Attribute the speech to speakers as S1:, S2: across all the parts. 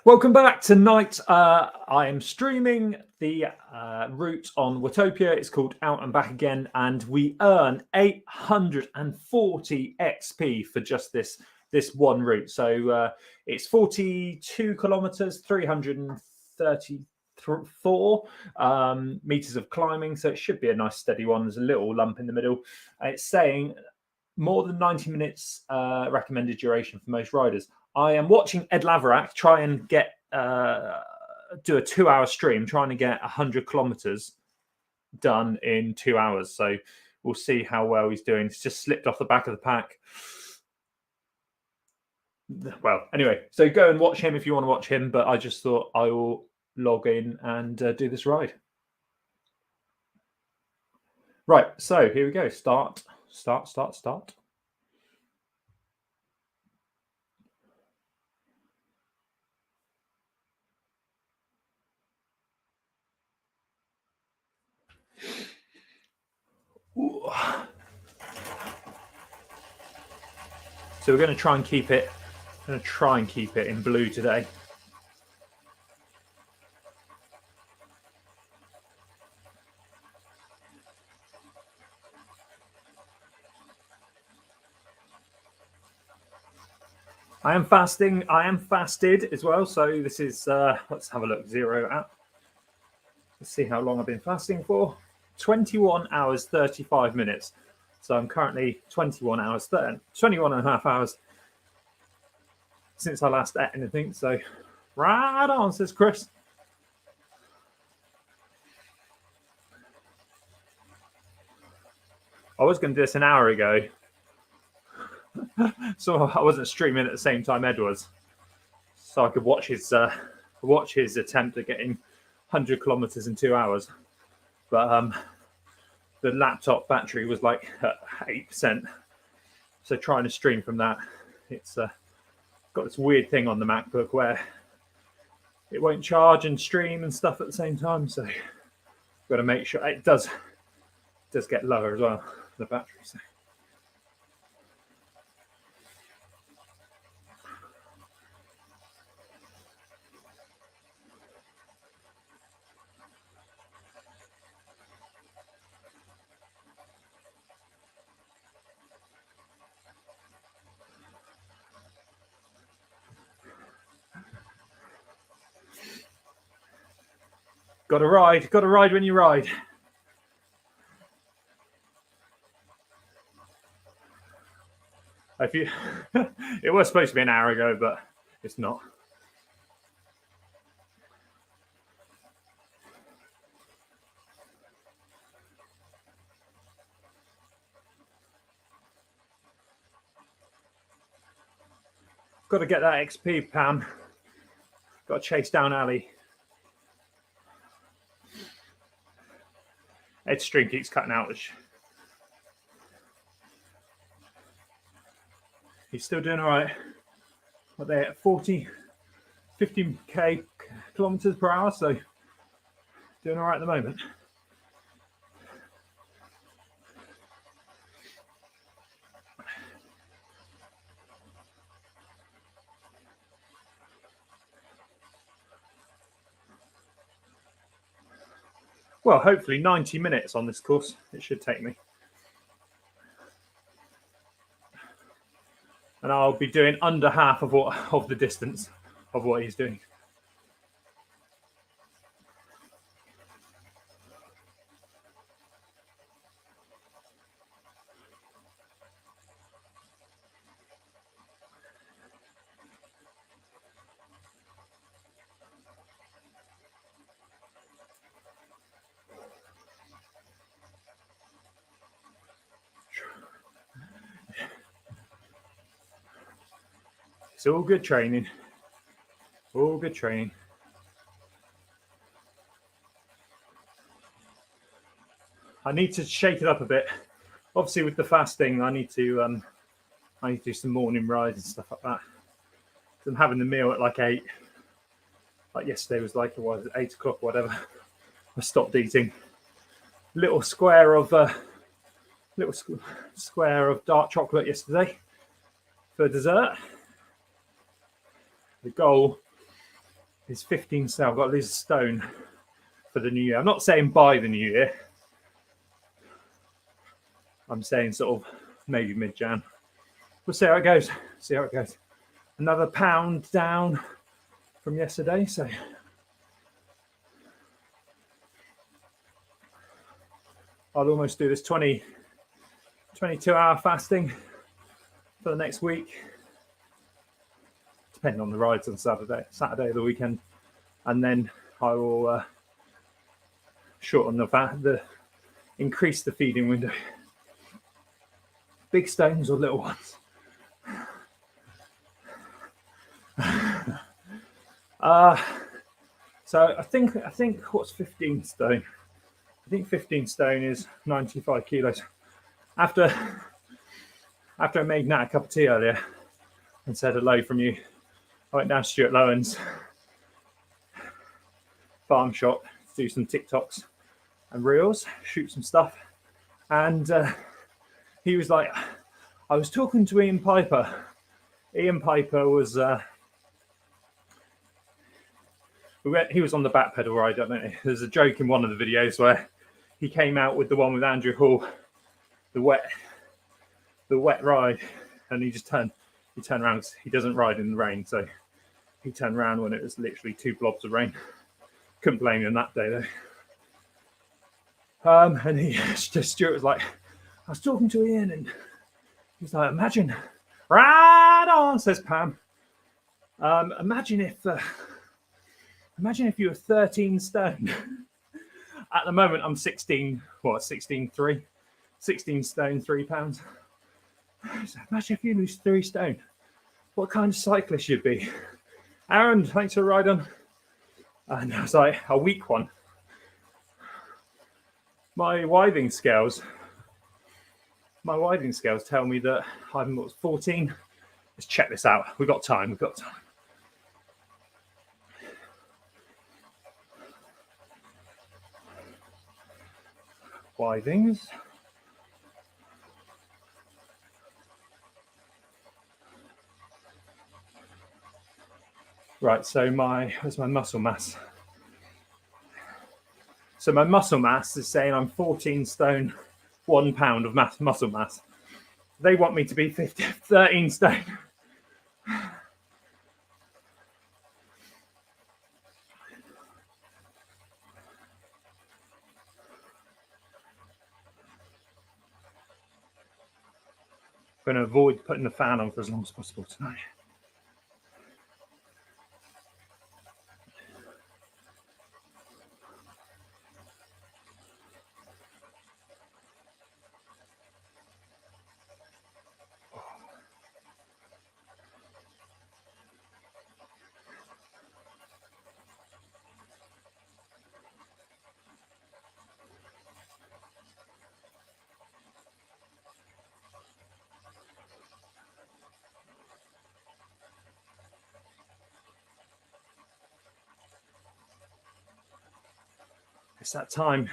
S1: Welcome back. Tonight I am streaming the route on Watopia. It's called Out and Back Again, and we earn 840 XP for just this one route. So it's 42 kilometers, 334 meters of climbing, so it should be a nice steady one. There's a little lump in the middle. It's saying more than 90 minutes recommended duration for most riders. I am watching Ed Laverack try and get do a 2-hour stream, trying to get 100 kilometers done in 2 hours. So we'll see how well he's doing. It's just slipped off the back of the pack. Well, anyway, so go and watch him if you want to watch him. But I just thought I will log in and do this ride. Right, so here we go. Start. Ooh. So we're going to try and keep it. In blue today. I am fasting. I am fasted as well. So this is, let's have a look, 0 out. Let's see how long I've been fasting for. 21 hours, 35 minutes. So I'm currently 21 and a half hours since I last ate anything. So right on, says Chris. I was going to do this an hour ago. So I wasn't streaming at the same time Ed was, so I could watch his attempt at getting 100 kilometers in 2 hours. But the laptop battery was like at 8%, so trying to stream from that, it's got this weird thing on the MacBook where it won't charge and stream and stuff at the same time. So I've got to make sure it does get lower as well, the battery. So. Got to ride when you ride. If you, it was supposed to be an hour ago, but it's not. Got to get that XP, Pam. Got to chase down Ali. Ed's stream keeps cutting out. He's still doing all right. What they at 50 kilometers per hour, so doing all right at the moment. Well, hopefully 90 minutes on this course. It should take me. And I'll be doing under half of the distance of what he's doing. It's all good training. All good training. I need to shake it up a bit. Obviously, with the fasting, I need to do some morning rides and stuff like that. I'm having the meal at like 8. Like yesterday was like, what was it, 8 o'clock or whatever. I stopped eating. Little square of dark chocolate yesterday for dessert. The goal is 15 stone. I've got to lose a stone for the new year. I'm not saying by the new year. I'm saying sort of maybe mid-Jan. We'll see how it goes. See how it goes. Another pound down from yesterday. So I'll almost do this 22-hour fasting for the next week, depending on the rides on Saturday of the weekend, and then I will shorten increase the feeding window. Big stones or little ones? So I think what's 15 stone? I think 15 stone is 95 kilos. After I made Nat a cup of tea earlier and said hello from you, I went down to Stuart Lowen's farm shop to do some TikToks and reels, shoot some stuff, and he was like, I was talking to Ian Piper. Ian Piper was he was on the back pedal ride. I don't know. There's a joke in one of the videos where he came out with the one with Andrew Hall, the wet ride, and he turned around because he doesn't ride in the rain, so he turned around when it was literally 2 blobs of rain. Couldn't blame him that day though. And Stuart was like, I was talking to Ian, and he's like, imagine, right on, says Pam. Imagine if you were 13 stone. At the moment, I'm 16 stone, 3 pounds. So imagine if you lose 3 stone. What kind of cyclist you'd be? Aaron, thanks for riding. And I was like, a weak one. My withing scales tell me that I'm 14. Let's check this out. We've got time. Withings. Right, so where's my muscle mass? So my muscle mass is saying I'm 14 stone, 1 pound of muscle mass. They want me to be 13 stone. I'm going to avoid putting the fan on for as long as possible tonight. It's that time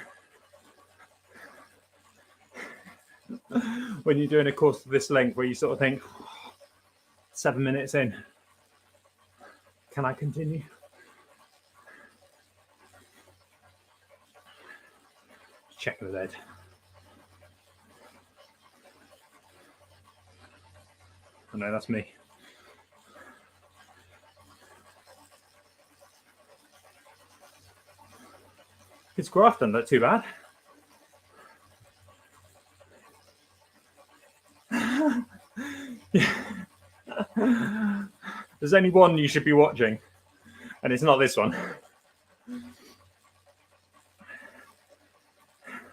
S1: when you're doing a course of this length where you sort of think, 7 minutes in, can I continue? Check the lead. Oh no, that's me. His graph doesn't look too bad. There's only one you should be watching, and it's not this one.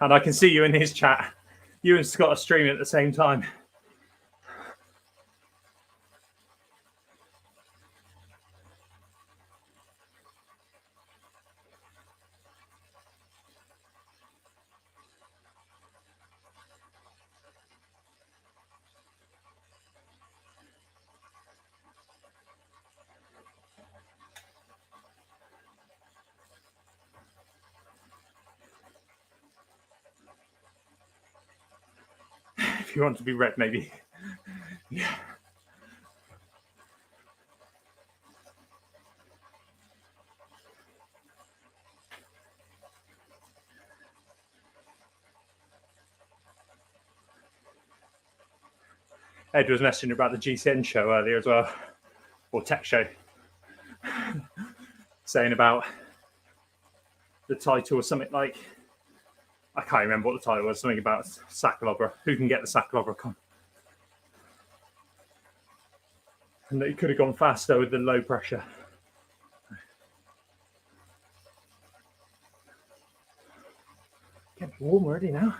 S1: And I can see you in his chat. You and Scott are streaming at the same time. If you want to be read, maybe. Yeah. Ed was messaging about the GCN show earlier as well, or tech show, saying about the title or something like, I can't remember what the title was, something about Sakalobra, who can get the Sakalobra con. And that he could have gone faster with the low pressure. Getting warm already now.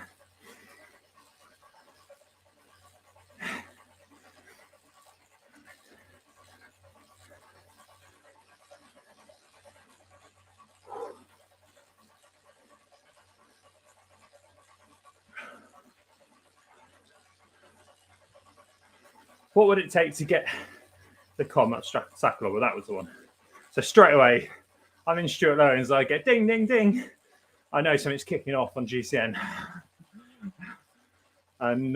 S1: What would it take to get the com at Sakalobra? That was the one. So straight away, I'm in Stuart Lowndes, I get ding, ding, ding. I know something's kicking off on GCN. And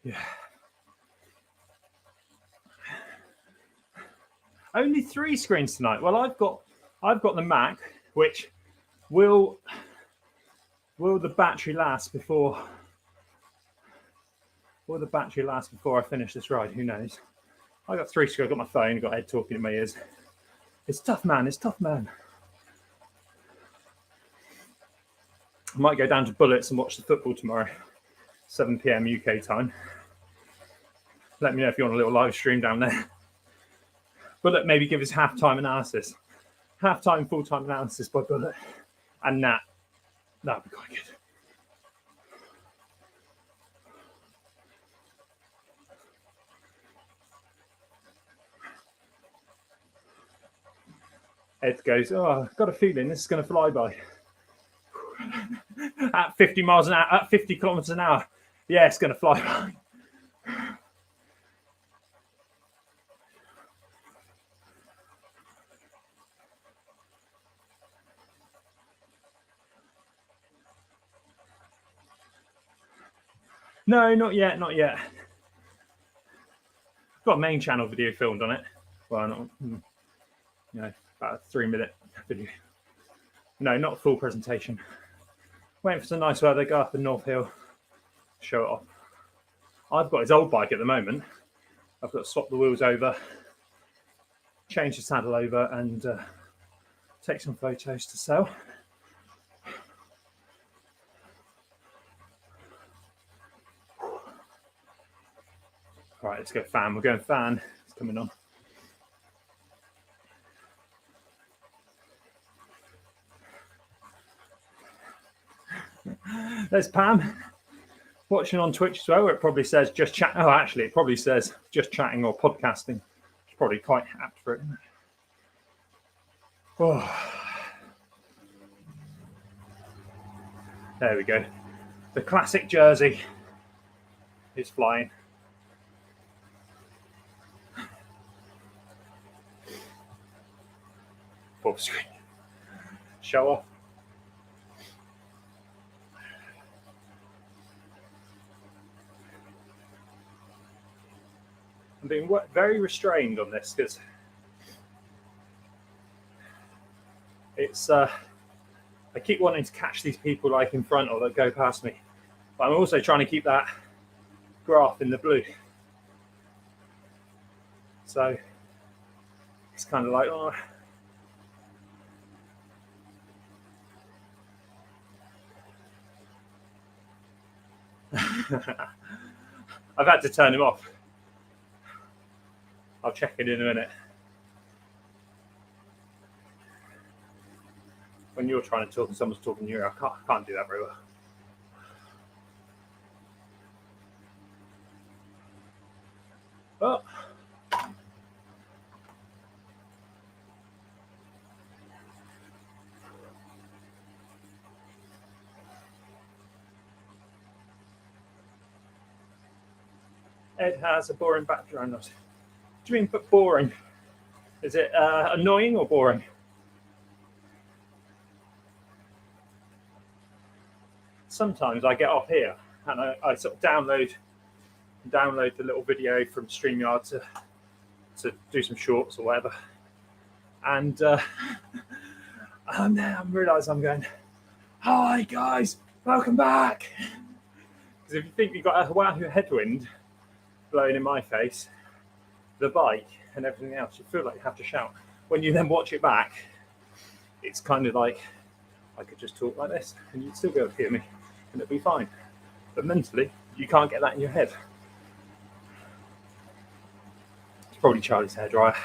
S1: yeah. Only 3 screens tonight. Well, I've got the Mac, which will the battery last before I finish this ride? Who knows? I got 3 screens. I got my phone. Got Ed talking in my ears. It's tough, man. It's tough, man. I might go down to Bullets and watch the football tomorrow, 7 p.m. UK time. Let me know if you want a little live stream down there. Bullet maybe give us half-time analysis. Half-time, full-time analysis by Bullet and Nat. That'd be quite good. Ed goes, oh, I've got a feeling this is going to fly by. At 50 miles an hour, at 50 kilometers an hour. Yeah, it's going to fly by. No, not yet, not yet. I've got a main channel video filmed on it. Well, not, about a 3-minute video. No, not a full presentation. Waiting for some nice weather, go up in North Hill, show it off. I've got his old bike at the moment. I've got to swap the wheels over, change the saddle over, and take some photos to sell. All right, let's go fan. We're going fan. It's coming on. There's Pam watching on Twitch as well, where it probably says just chat. Oh, actually, it probably says just chatting or podcasting. It's probably quite apt for it, isn't it? Oh. There we go. The classic jersey is flying. Full screen. Show off. I'm being very restrained on this because it's I keep wanting to catch these people like in front or that go past me, but I'm also trying to keep that graph in the blue, so it's kind of like, oh. I've had to turn him off. I'll check it in a minute. When you're trying to talk and someone's talking to you, I can't do that very well. Oh. Ed has a boring background. What do you mean boring? Is it annoying or boring? Sometimes I get off here and I sort of download the little video from StreamYard to do some shorts or whatever. And I realise I'm going, hi guys, welcome back. Because if you think you've got a Wahoo headwind, blowing in my face, the bike and everything else, you feel like you have to shout. When you then watch it back, it's kind of like I could just talk like this and you'd still be able to hear me and it'd be fine. But mentally, you can't get that in your head. It's probably Charlie's hairdryer.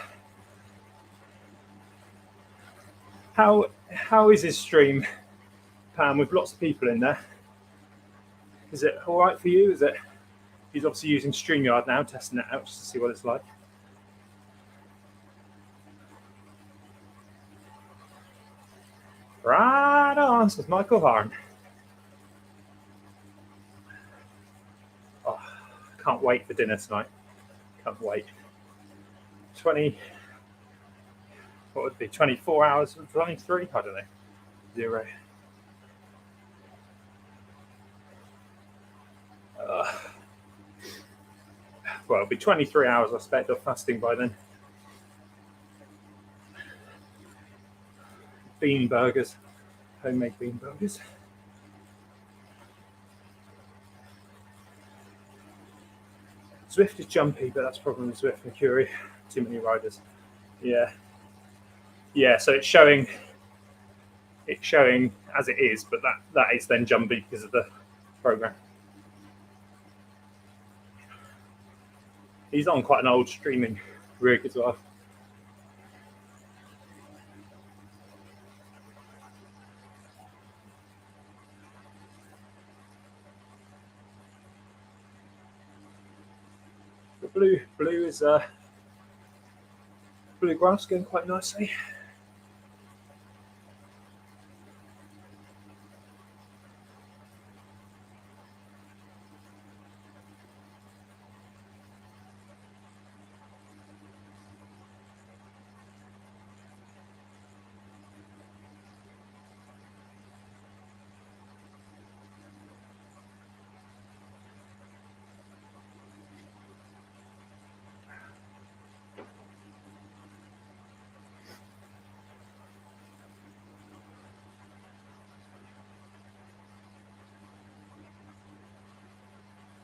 S1: How is his stream, Pam, with lots of people in there? Is it all right for you? Is it? He's obviously using StreamYard now, testing it out just to see what it's like. Right on, says Michael Varn. Oh, can't wait for dinner tonight. Can't wait. 20, what would it be, 24 hours, 23? I don't know. 0. Well, it'll be 23 hours, I expect, of fasting by then. Bean burgers, homemade bean burgers. Zwift is jumpy, but that's probably Zwift Mercury. Too many riders. Yeah. Yeah, so it's showing as it is, but that is then jumpy because of the program. He's on quite an old streaming rig as well. The blue is blue grass going quite nicely.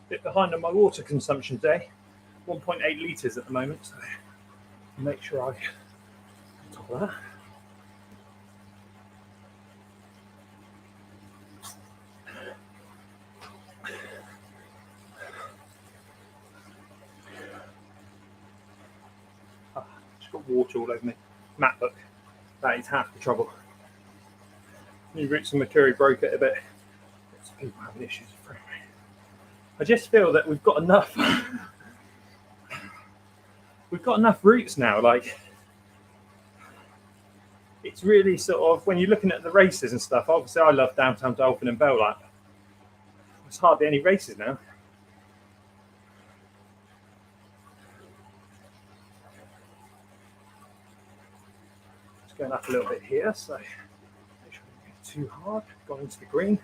S1: Bit behind on my water consumption today, 1.8 litres at the moment, so make sure I top of that. Just got water all over me. MacBook, that is half the trouble. New Roots and Mercury broke it a bit. Lots of people having issues with frame rate. I just feel that we've got enough. We've got enough routes now. Like, it's really sort of when you're looking at the races and stuff. Obviously, I love Downtown Dolphin and Bell Lap. There's hardly any races now. Just going up a little bit here, so make sure I don't get too hard. Going into the green.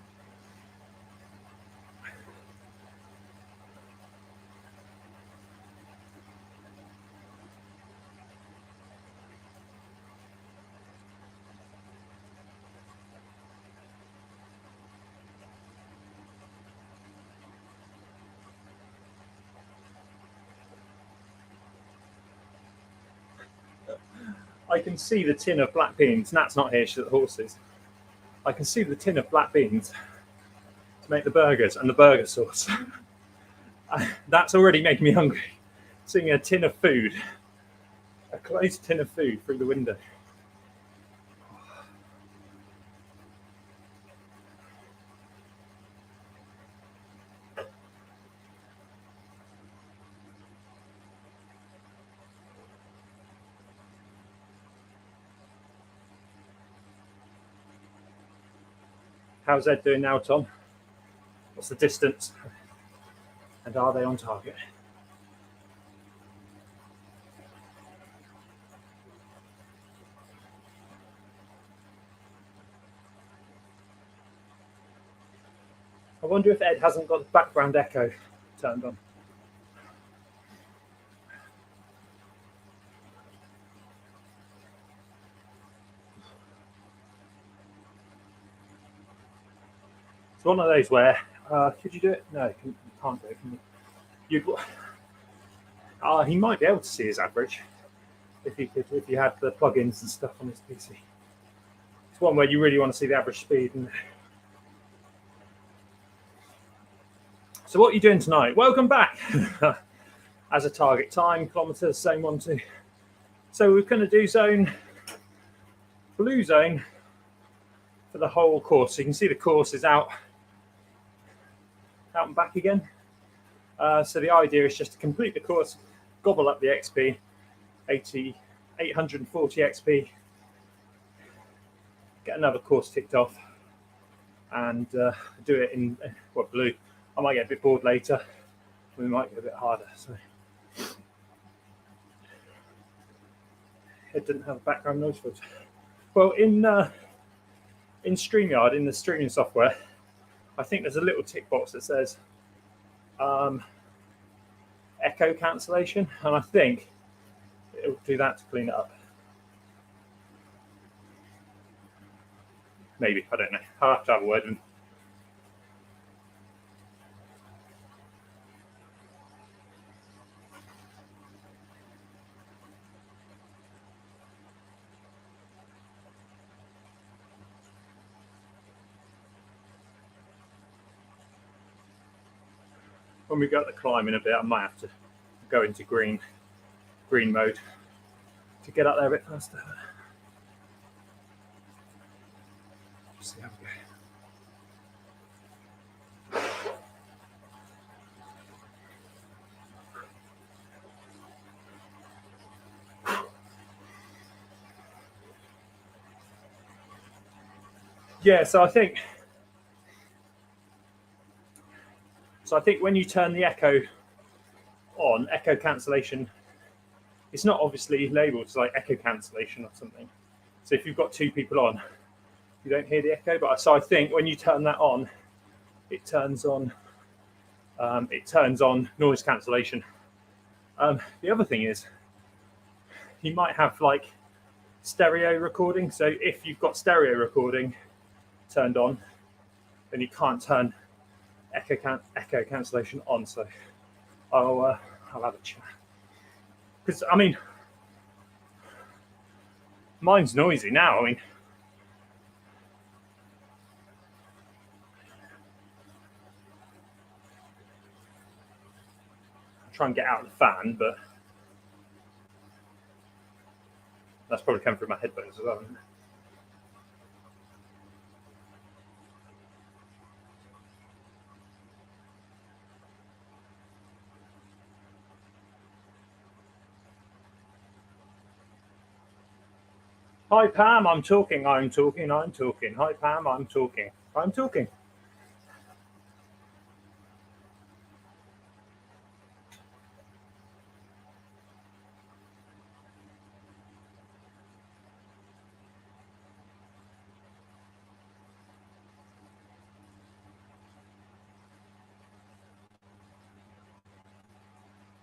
S1: I can see the tin of black beans. Nat's not here, she's at the horses. I can see the tin of black beans to make the burgers and the burger sauce. That's already making me hungry. Seeing a tin of food, a closed tin of food through the window. How's Ed doing now, Tom? What's the distance? And are they on target? I wonder if Ed hasn't got the background echo turned on. It's one of those where, could you do it? No, you can't do it, can you? He might be able to see his average if you had the plugins and stuff on his PC. It's one where you really want to see the average speed. And so what are you doing tonight? Welcome back. As a target time, kilometers, same one too. So we're going to do blue zone for the whole course. So you can see the course is out and back again. So the idea is just to complete the course, gobble up the XP, 840 XP, get another course ticked off, and do it in blue. I might get a bit bored later. We might get a bit harder. So it didn't have background noise filter. Well, in StreamYard, in the streaming software, I think there's a little tick box that says echo cancellation, and I think it'll do that to clean it up. Maybe, I don't know. I'll have to have a word with him. When we go to the climbing a bit, I might have to go into green mode to get up there a bit faster. See how we go. Yeah, so I think when you turn the echo on, echo cancellation, it's not obviously labeled as like echo cancellation or something. So if you've got two people on, you don't hear the echo. But so I think when you turn that on, it turns on noise cancellation. The other thing is, you might have like stereo recording. So if you've got stereo recording turned on, then you can't turn echo cancellation on. So I'll have a chat, because I mean, mine's noisy now. I mean, I'll try and get out of the fan, but that's probably coming through my headphones as well, isn't it? Hi Pam, I'm talking. Hi Pam, I'm talking.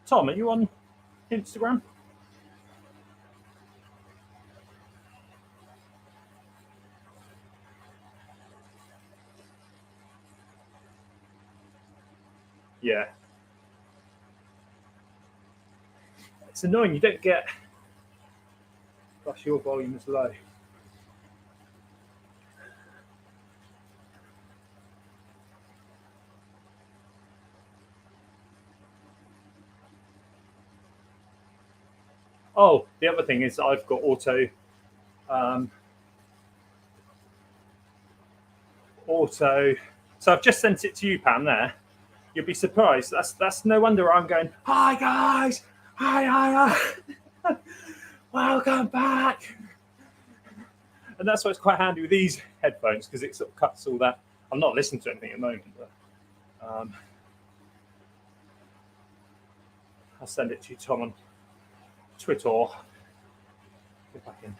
S1: Tom, are you on Instagram? Yeah. It's annoying, you don't get... Gosh, your volume is low. Oh, the other thing is I've got auto. So I've just sent it to you, Pam, there. You'll be surprised. That's no wonder I'm going, hi guys, hi. Welcome back. And that's why it's quite handy with these headphones, because it sort of cuts all that. I'm not listening to anything at the moment, but I'll send it to you, Tom, on Twitter. Get back in.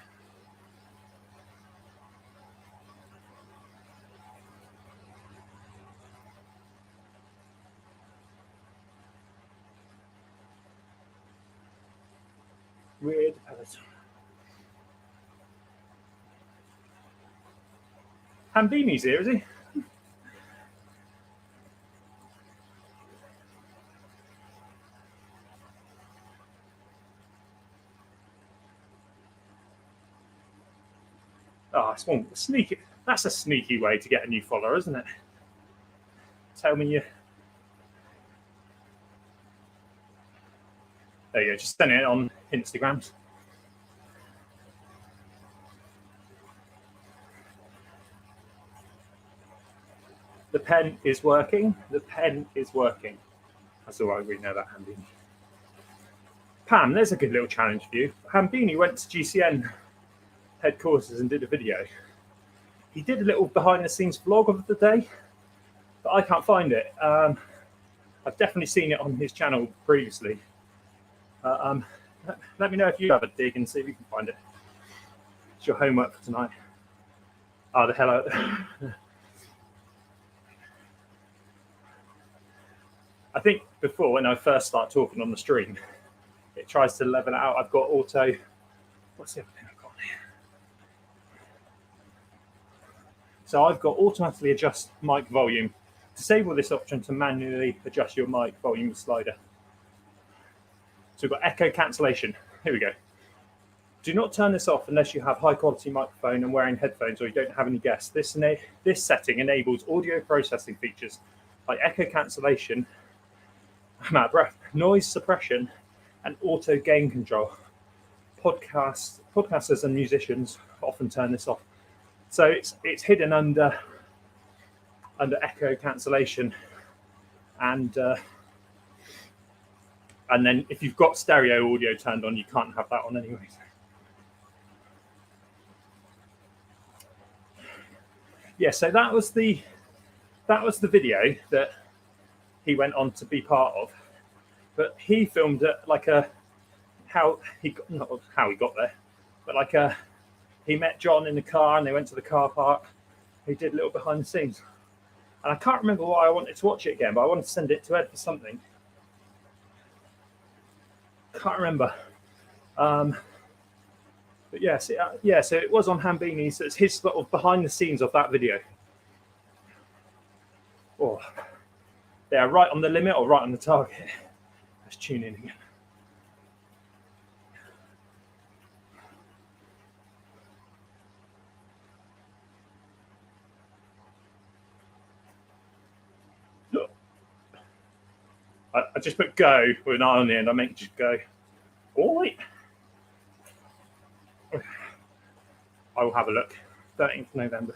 S1: Weird peloton. Hambini's here, is he? Oh, it's one sneaky. That's a sneaky way to get a new follower, isn't it? Tell me you. There you go. Just send it on Instagram. The pen is working. The pen is working. That's all right. We know that, Hambini. Pam, there's a good little challenge for you. Hambini went to GCN headquarters and did a video. He did a little behind-the-scenes vlog of the day, but I can't find it. I've definitely seen it on his channel previously. Let me know if you have a dig and see if you can find it. It's your homework for tonight. Oh, the hello. I think before, when I first start talking on the stream, it tries to level it out. I've got auto. What's the other thing I've got here? So I've got automatically adjust mic volume. Disable this option to manually adjust your mic volume slider. So we've got echo cancellation. Here we go. Do not turn this off unless you have high quality microphone and wearing headphones or you don't have any guests. This setting enables audio processing features like echo cancellation, I'm out of breath, noise suppression, and auto gain control. Podcasters and musicians often turn this off. So it's hidden under echo cancellation, and then if you've got stereo audio turned on, you can't have that on anyway. Yeah, so that was the video that he went on to be part of, but he filmed it like how he got there, but like he met John in the car and they went to the car park. He did a little behind the scenes, and I can't remember why I wanted to watch it again, but I wanted to send it to Ed for something. Can't remember, but yes, yeah. So it was on Hambini. So it's his sort of behind the scenes of that video. Oh, they are right on the limit or right on the target. Let's tune in again. Look, I just put go with an eye on the end. I meant just go. Oh wait, I will have a look. 13th November.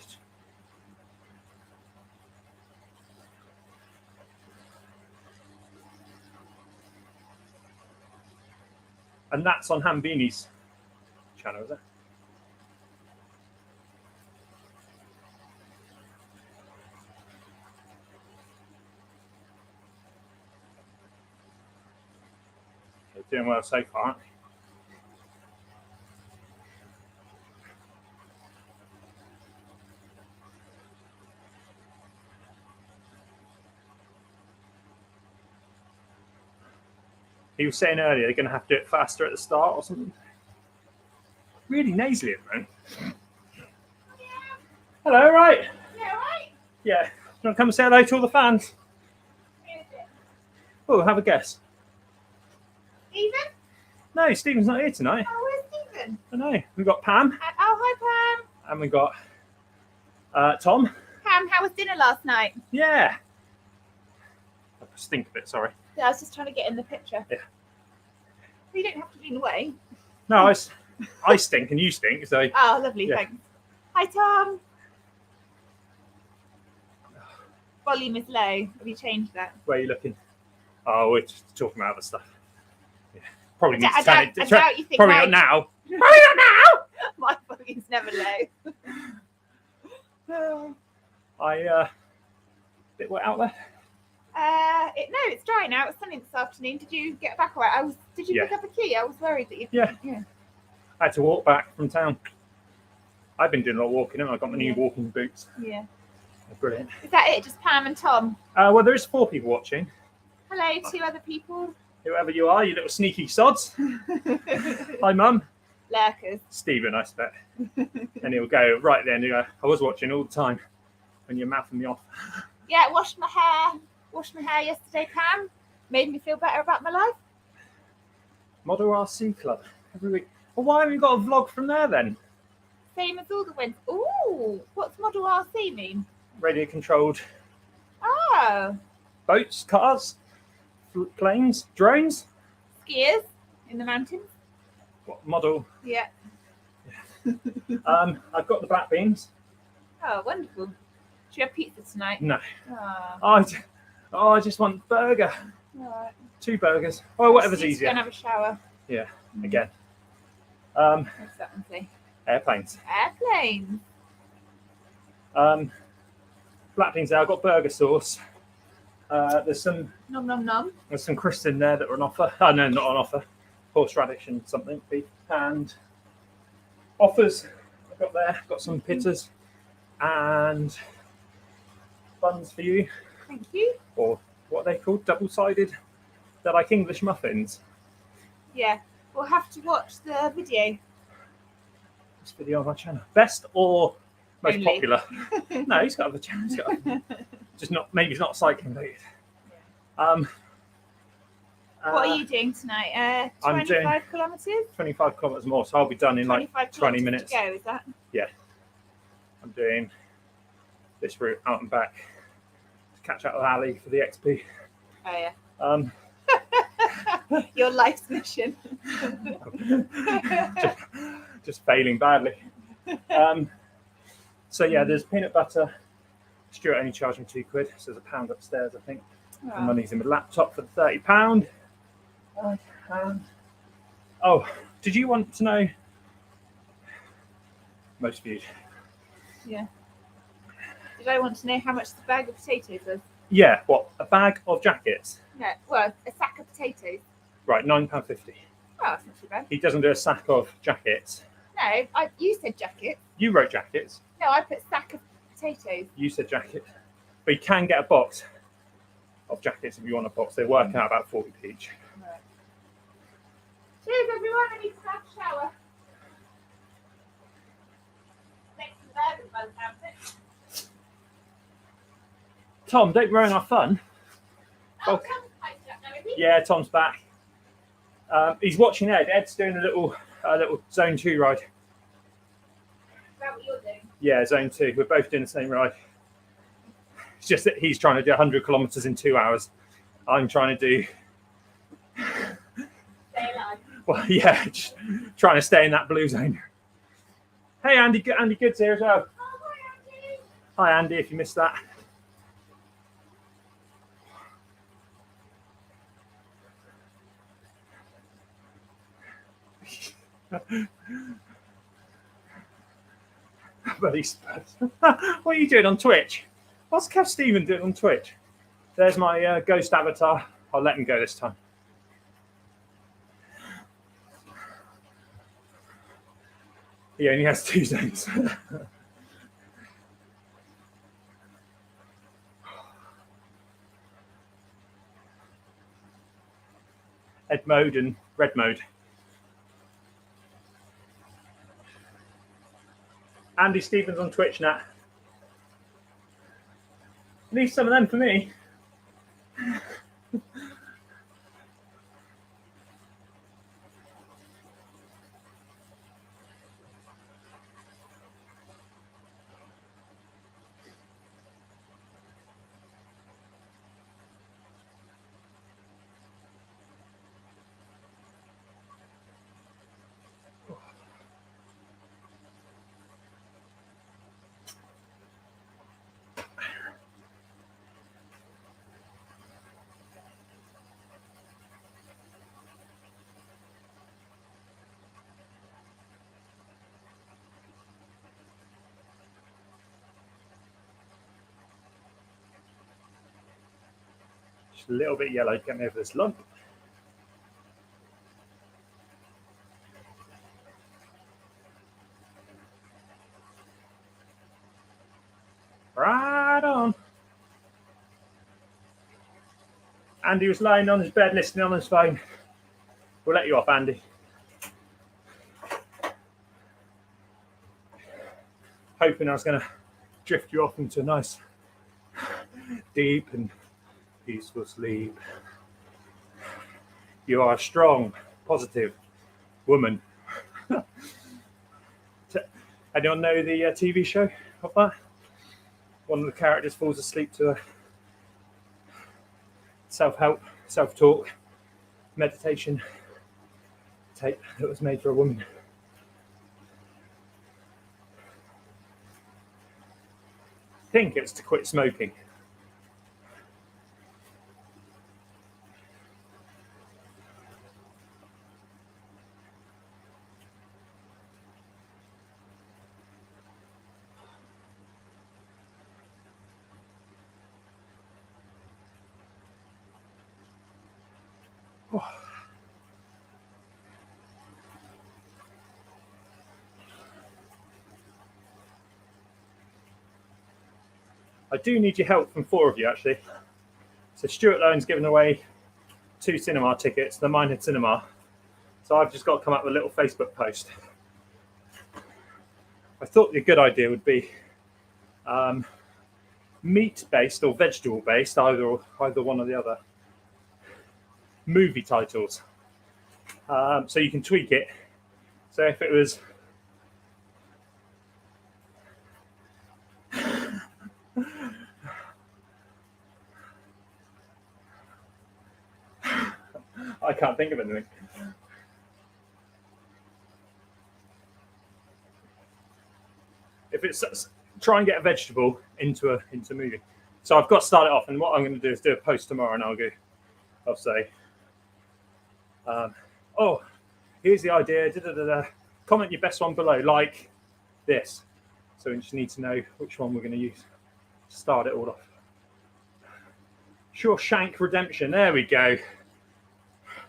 S1: And that's on Hambini's channel, is it? They're doing well so far, aren't they? He was saying earlier they're going to have to do it faster at the start or something. Really nasally at the moment. Yeah. Hello, right?
S2: Yeah, right.
S1: Yeah. Do you want to come and say hello to all the fans? Oh, have a guess.
S2: Stephen?
S1: No, Stephen's not here tonight.
S2: Oh, where's Stephen?
S1: I know. We've got Pam.
S2: Oh, hi, Pam.
S1: And we've got Tom.
S2: Pam, how was dinner last night?
S1: Yeah. I stink a bit, sorry.
S2: Yeah, I was just trying to get in the picture.
S1: Yeah.
S2: You don't have to lean away.
S1: No, I stink and you stink, so.
S2: Oh, lovely,
S1: Yeah.
S2: thanks. Hi, Tom. Volume is low. Have you changed that?
S1: Where are you looking? Oh, we're just talking about other stuff. Yeah. Probably need
S2: I
S1: to turn it.
S2: doubt you think
S1: Probably
S2: mine-
S1: not now.
S2: Probably not now. My volume's never low.
S1: I bit wet out there.
S2: No, it's dry now. It's sunny this afternoon. Did you get back all right? Did you
S1: Yeah.
S2: pick up a key? I was worried that you.
S1: Yeah. I had to walk back from town. I've been doing a lot of walking, and I got my new walking boots.
S2: Yeah.
S1: They're brilliant.
S2: Is that it? Just Pam and Tom?
S1: Well, there is 4 people watching.
S2: Hello, 2 other people.
S1: Whoever you are, you little sneaky sods. Hi, Mum.
S2: Lurkers.
S1: Stephen, I expect. And he'll go right then. He'll go, I was watching all the time when you're mouthing me off.
S2: Yeah, washed my hair yesterday, Pam. Made me feel better about my life.
S1: Model RC Club every week. Well, why haven't you got a vlog from there then?
S2: Same as all the wins. Ooh, what's Model RC mean?
S1: Radio controlled
S2: Oh,
S1: boats, cars, planes, drones.
S2: skiers in the mountains.
S1: What model?
S2: Yeah.
S1: I've got the black beans.
S2: Oh, wonderful. Should we have pizza tonight?
S1: No.
S2: Oh,
S1: I just want burger.
S2: right.
S1: 2 burgers. Oh, whatever's
S2: Just
S1: easier.
S2: Go and have a shower.
S1: Yeah. Again.
S2: What's that one say?
S1: Airplanes.
S2: Airplanes.
S1: Black beans there. I've got burger sauce. There's some
S2: Nom nom nom.
S1: crisps in there that are on offer. Oh no, not on offer. Horseradish and something. Beef and offers. I've got there. Got some pizzas and buns for you.
S2: Thank you.
S1: Or what are they called? Double-sided. They're like English muffins.
S2: Yeah, we'll have to watch the video.
S1: This video on my channel. Best or most
S2: Only.
S1: popular? No, he's got other channels. He's got just not, maybe he's not cycling related.
S2: What are you doing tonight?
S1: I'm
S2: 25 kilometres?
S1: 25 kilometers more, so I'll be done in like 20 minutes.
S2: To go, is that?
S1: I'm doing this route out and back to catch up with Ali for the XP.
S2: Oh yeah. Your life's mission.
S1: just failing badly. So yeah, there's peanut butter. Stuart only charged me £2, so there's £1 upstairs, I think. The money's in my laptop for the £30. Oh, did you want to know? Most viewed.
S2: Yeah. Did I want to know how much the bag of potatoes was?
S1: Yeah, what? A bag of jackets?
S2: No, well, a sack of potatoes.
S1: Right, £9.50.
S2: Oh, that's not too bad.
S1: He doesn't do a sack of jackets.
S2: No, you said jacket.
S1: You wrote jackets.
S2: No, I put sack of potatoes.
S1: You said jacket. But you can get a box of jackets if you want a box. They work out about 40p each.
S2: Right. Cheers, everyone. I need to have a shower. Next to the burgers by the sound of it.
S1: Tom, don't ruin our fun.
S2: Oh,
S1: Okay.
S2: Tom's piped up now, is he?
S1: Yeah, Tom's back. He's watching Ed. Ed's doing a little zone 2 ride.
S2: Is that what you're doing?
S1: Yeah, zone 2. We're both doing the same ride. It's just that he's trying to do 100 kilometers in 2 hours. I'm trying to do,
S2: Stay alive.
S1: well, yeah, just trying to stay in that blue zone. Hey, Andy. Andy Good's here as well.
S2: Oh, hi, Andy.
S1: Hi, Andy, if you missed that. Bloody Spurs. What are you doing on Twitch? What's Kev Stephen doing on Twitch? There's my ghost avatar. I'll let him go this time. He only has 2 zones. Ed mode and red mode. Andy Stevens on Twitch now. Leave some of them for me. Just a little bit yellow to get me over this lump. Right on. Andy was lying on his bed listening on his phone. We'll let you off, Andy. Hoping I was going to drift you off into a nice, deep and peaceful sleep. You are a strong, positive woman. Anyone know the TV show of that? One of the characters falls asleep to a self-help, self-talk, meditation tape that was made for a woman. I think it's to quit smoking. I do need your help from 4 of you, actually. So Stuart Lowen's given away 2 cinema tickets, the Minehead Cinema. So I've just got to come up with a little Facebook post. I thought the good idea would be meat-based or vegetable-based, either one or the other, movie titles. So you can tweak it. So if it was I can't think of anything. If it's try and get a vegetable into a movie. So I've got to start it off, and what I'm going to do is do a post tomorrow, and I'll say, oh, here's the idea. Da, da, da, da. Comment your best one below, like this. So we just need to know which one we're going to use to start it all off. Shawshank Redemption. There we go.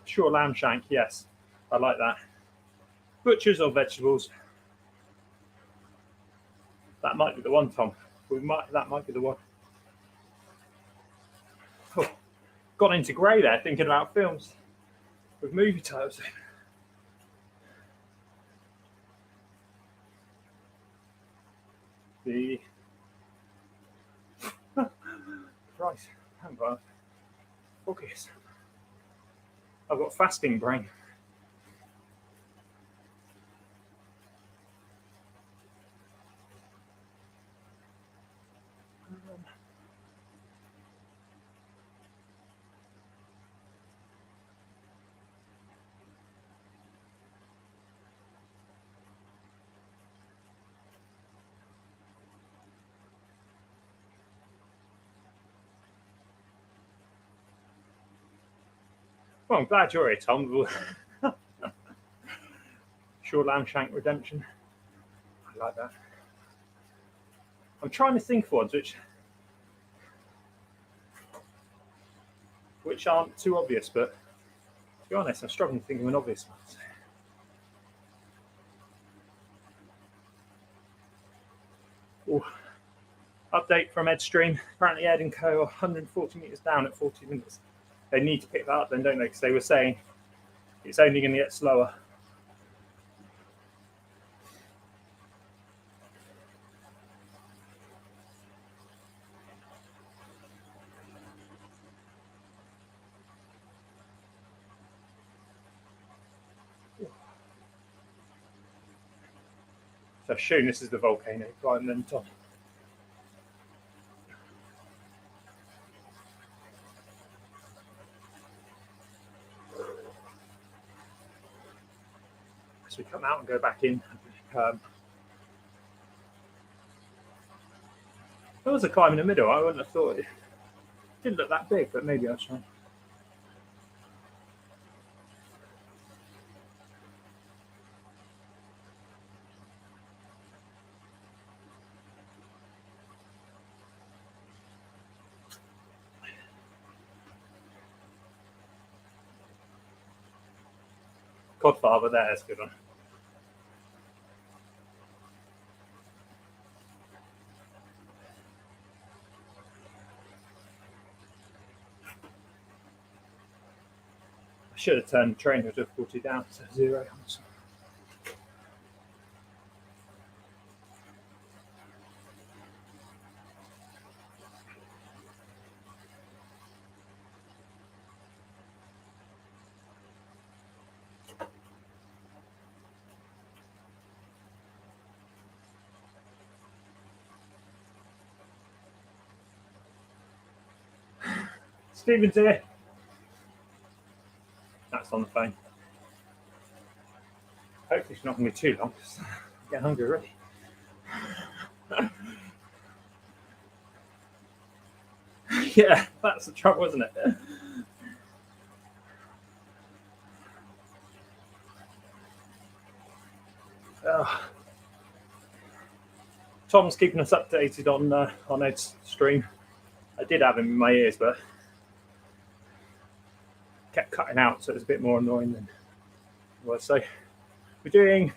S1: Sure, lamb shank. Yes, I like that. Butchers or vegetables? That might be the one, Tom. That might be the one. Oh, got into grey there, thinking about films with movie titles. The Christ, hang on. Focus. I've got fasting brain. Well, I'm glad you're here, Tom. Sure, lamb shank redemption. I like that. I'm trying to think of ones which aren't too obvious, but to be honest, I'm struggling to think of an obvious one. Ooh. Update from Ed Stream. Apparently Ed and Co are 140 metres down at 40 minutes. They need to pick that up then, don't they? Because they were saying it's only going to get slower. So I've shown this is the volcano climb then, Tom. As we come out and go back in, there was a climb in the middle. I wouldn't have thought it didn't look that big, but maybe I'll try. Godfather, there's a good one. I should have turned trainer difficulty down to 0. Stephen's here. That's on the phone. Hopefully it's not going to be too long. I'm getting hungry already. Yeah, that's the trouble, isn't it? Tom's keeping us updated on Ed's stream. I did have him in my ears, but kept cutting out, so it was a bit more annoying than it was. So we're doing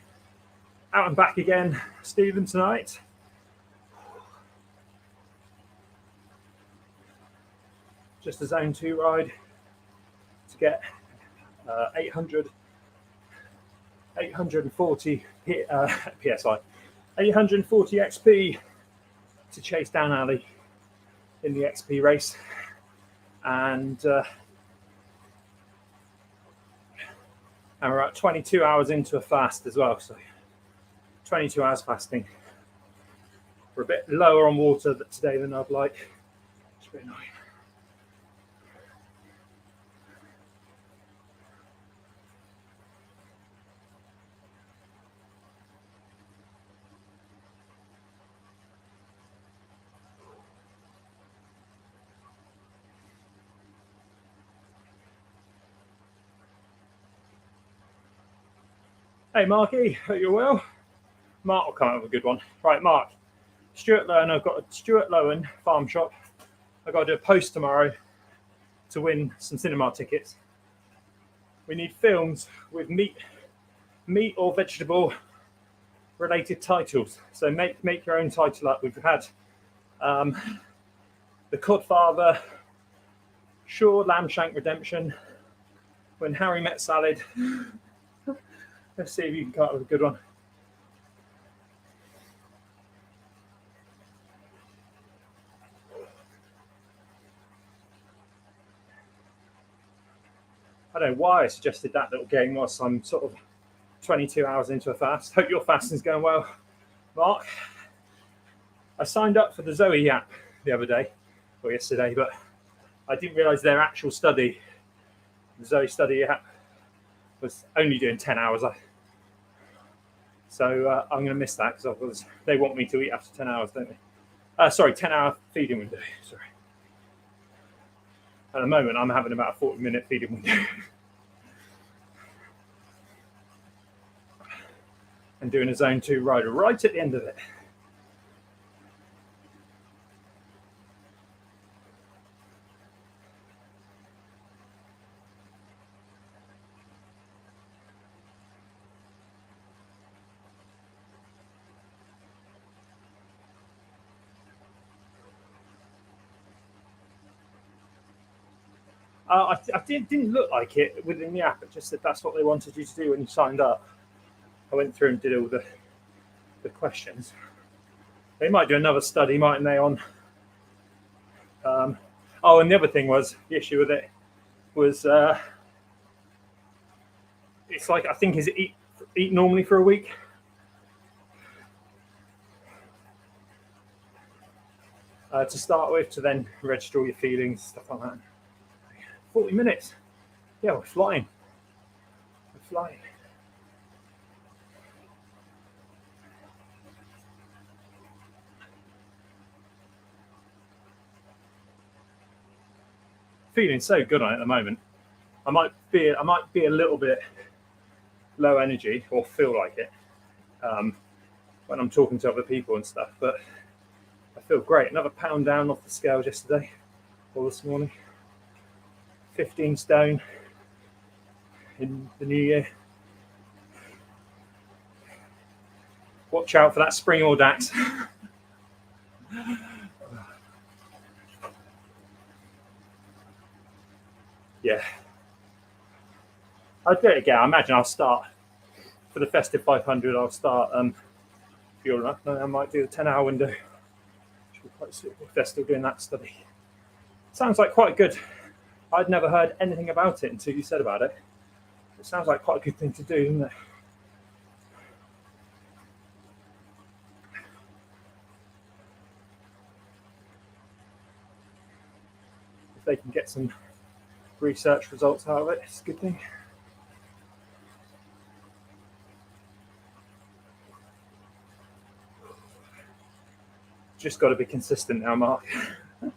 S1: out and back again, Stephen, tonight. Just a zone 2 ride to get 840 PSI, 840 XP to chase down Ali in the XP race. And we're at 22 hours into a fast as well. So 22 hours fasting. We're a bit lower on water today than I'd like. It's a bit annoying. Hey Marky, hope you're well. Mark will come up with a good one. Right, Mark. Stuart Lowen, I've got a Stuart Lowen farm shop. I've got to do a post tomorrow to win some cinema tickets. We need films with meat or vegetable related titles. So make your own title up. We've had The Codfather, Shaw Lamb Shank Redemption, When Harry Met Salad. Let's see if you can come up with a good one. I don't know why I suggested that little game whilst I'm sort of 22 hours into a fast. Hope your fasting's going well, Mark. I signed up for the Zoe app the other day, or yesterday, but I didn't realise their actual study, the Zoe study app, was only doing 10 hours. So I'm going to miss that because they want me to eat after 10 hours, don't they? Sorry, 10-hour feeding window. Sorry. At the moment, I'm having about a 40-minute feeding window. And doing a zone 2 rider right at the end of it. Didn't look like it within the app. It just said that's what they wanted you to do when you signed up. I went through and did all the questions. They might do another study, mightn't they, on... oh, and the other thing was, the issue with it was, it's like, I think, is it eat normally for a week? To start with, to then register all your feelings, stuff like that. 40 minutes. Yeah, we're flying. We're flying. Feeling so good on it at the moment. I might be a little bit low energy, or feel like it, when I'm talking to other people and stuff, but I feel great. Another pound down off the scale yesterday or this morning. 15 stone in the new year. Watch out for that spring audax. Yeah. I'll do it again. I imagine I'll start for the festive 500. I'll start, if you're enough, I might do the 10-hour window. Should be quite suitable if they're still doing that study. Sounds like quite good. I'd never heard anything about it until you said about it. It sounds like quite a good thing to do, doesn't it? they can get some research results out of it, it's a good thing. Just got to be consistent now, Mark. A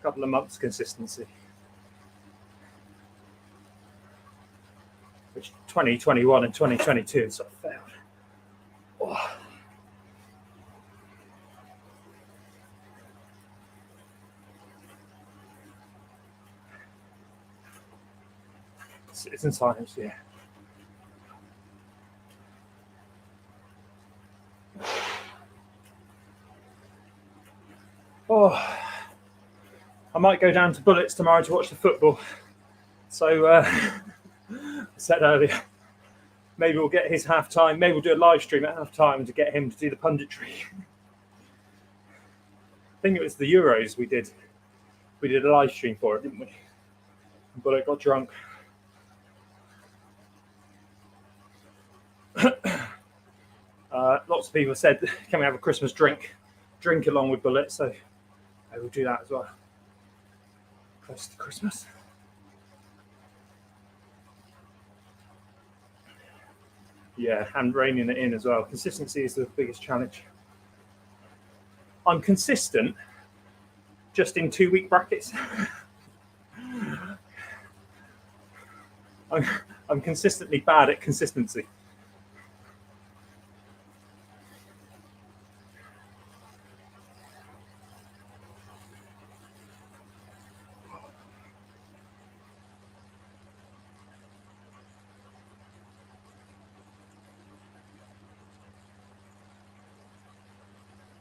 S1: couple of months consistency. Which 2021 and 2022 sort of failed. Oh. It's in silence, yeah. Oh, I might go down to Bullets tomorrow to watch the football. So, I said earlier, maybe we'll get his half time. Maybe we'll do a live stream at half time to get him to do the punditry. I think it was the Euros we did. We did a live stream for it, didn't we? But I got drunk. Lots of people said, can we have a Christmas drink along with Bullet? So I will do that as well. Close to Christmas. Yeah, and reining it in as well. Consistency is the biggest challenge. I'm consistent just in 2-week brackets. I'm consistently bad at consistency.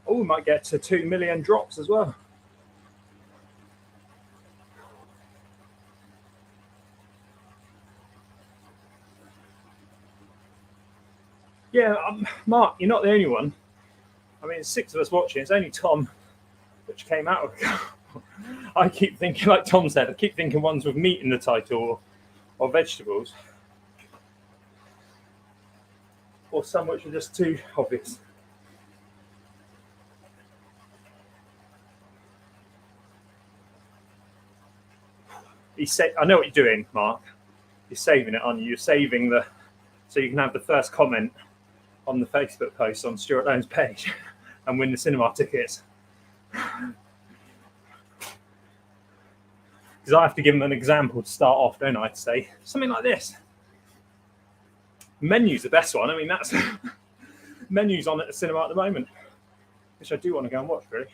S1: Oh, we might get to 2 million drops as well. Yeah, Mark, you're not the only one. I mean, it's 6 of us watching. It's only Tom, which came out of. I keep thinking, like Tom said, I keep thinking ones with meat in the title or vegetables. Or some which are just too obvious. I know what you're doing, Mark. You're saving it, aren't you? You're saving so you can have the first comment on the Facebook post on Stuart Lown's page and win the cinema tickets. Because I have to give them an example to start off, don't I? To say something like this. Menu's the best one. I mean, that's Menu's on at the cinema at the moment, which I do want to go and watch, really.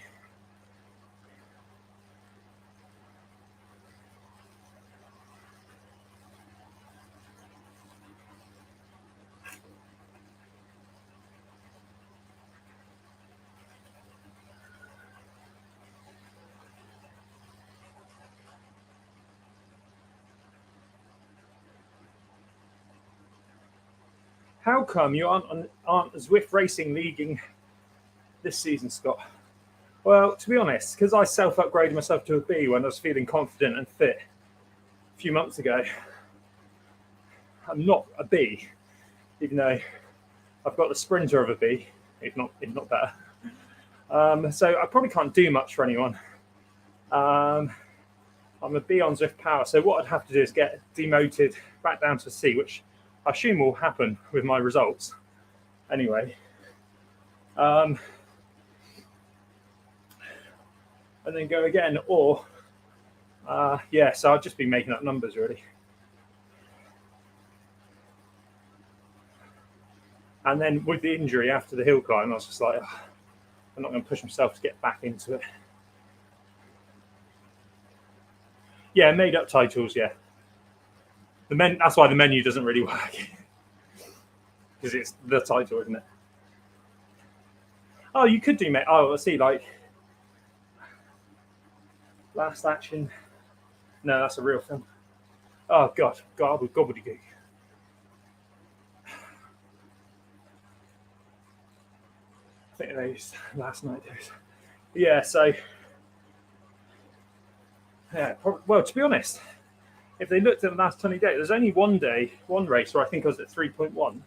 S1: How come you aren't Zwift Racing leaguing this season, Scott? Well, to be honest, because I self-upgraded myself to a B when I was feeling confident and fit a few months ago. I'm not a B, even though I've got the sprinter of a B, if not better. So I probably can't do much for anyone. I'm a B on Zwift Power, so what I'd have to do is get demoted back down to a C, which I assume will happen with my results anyway. And then go again, or so I'll just be making up numbers really. And then with the injury after the hill climb, I was just like, I'm not going to push myself to get back into it. Yeah, made up titles, yeah. That's why the menu doesn't really work. Because it's the title, isn't it? Oh, you could do, mate. Oh, I see, like, Last Action. No, that's a real film. Oh, God, gobbledygook. I think those last night. Yeah, so, yeah, well, to be honest, if they looked at the last 20 days, there's only one race where I think I was at 3.1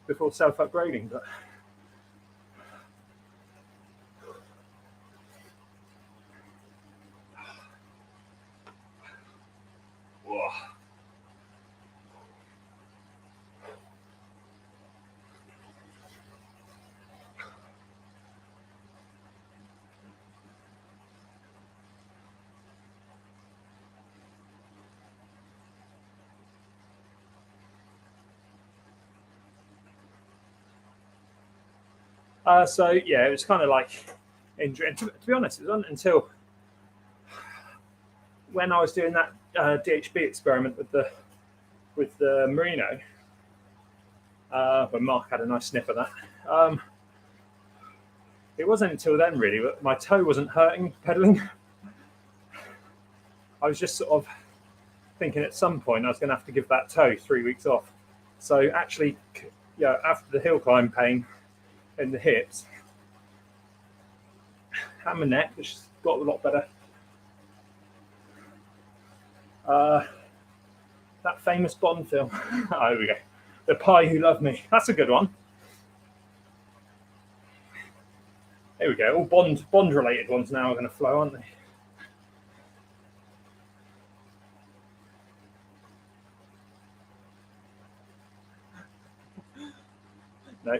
S1: before self-upgrading, but So yeah, it was kind of like injury. To be honest, it wasn't until when I was doing that DHB experiment with the merino, when Mark had a nice sniff of that. It wasn't until then really, but my toe wasn't hurting pedaling. I was just sort of thinking at some point I was going to have to give that toe 3 weeks off. So actually, yeah, after the hill climb pain in the hips and my neck, which got a lot better. That famous Bond film. Oh, here we go. The Pie Who Loved Me. That's a good one. There we go. All Bond related ones now are going to flow, aren't they? No.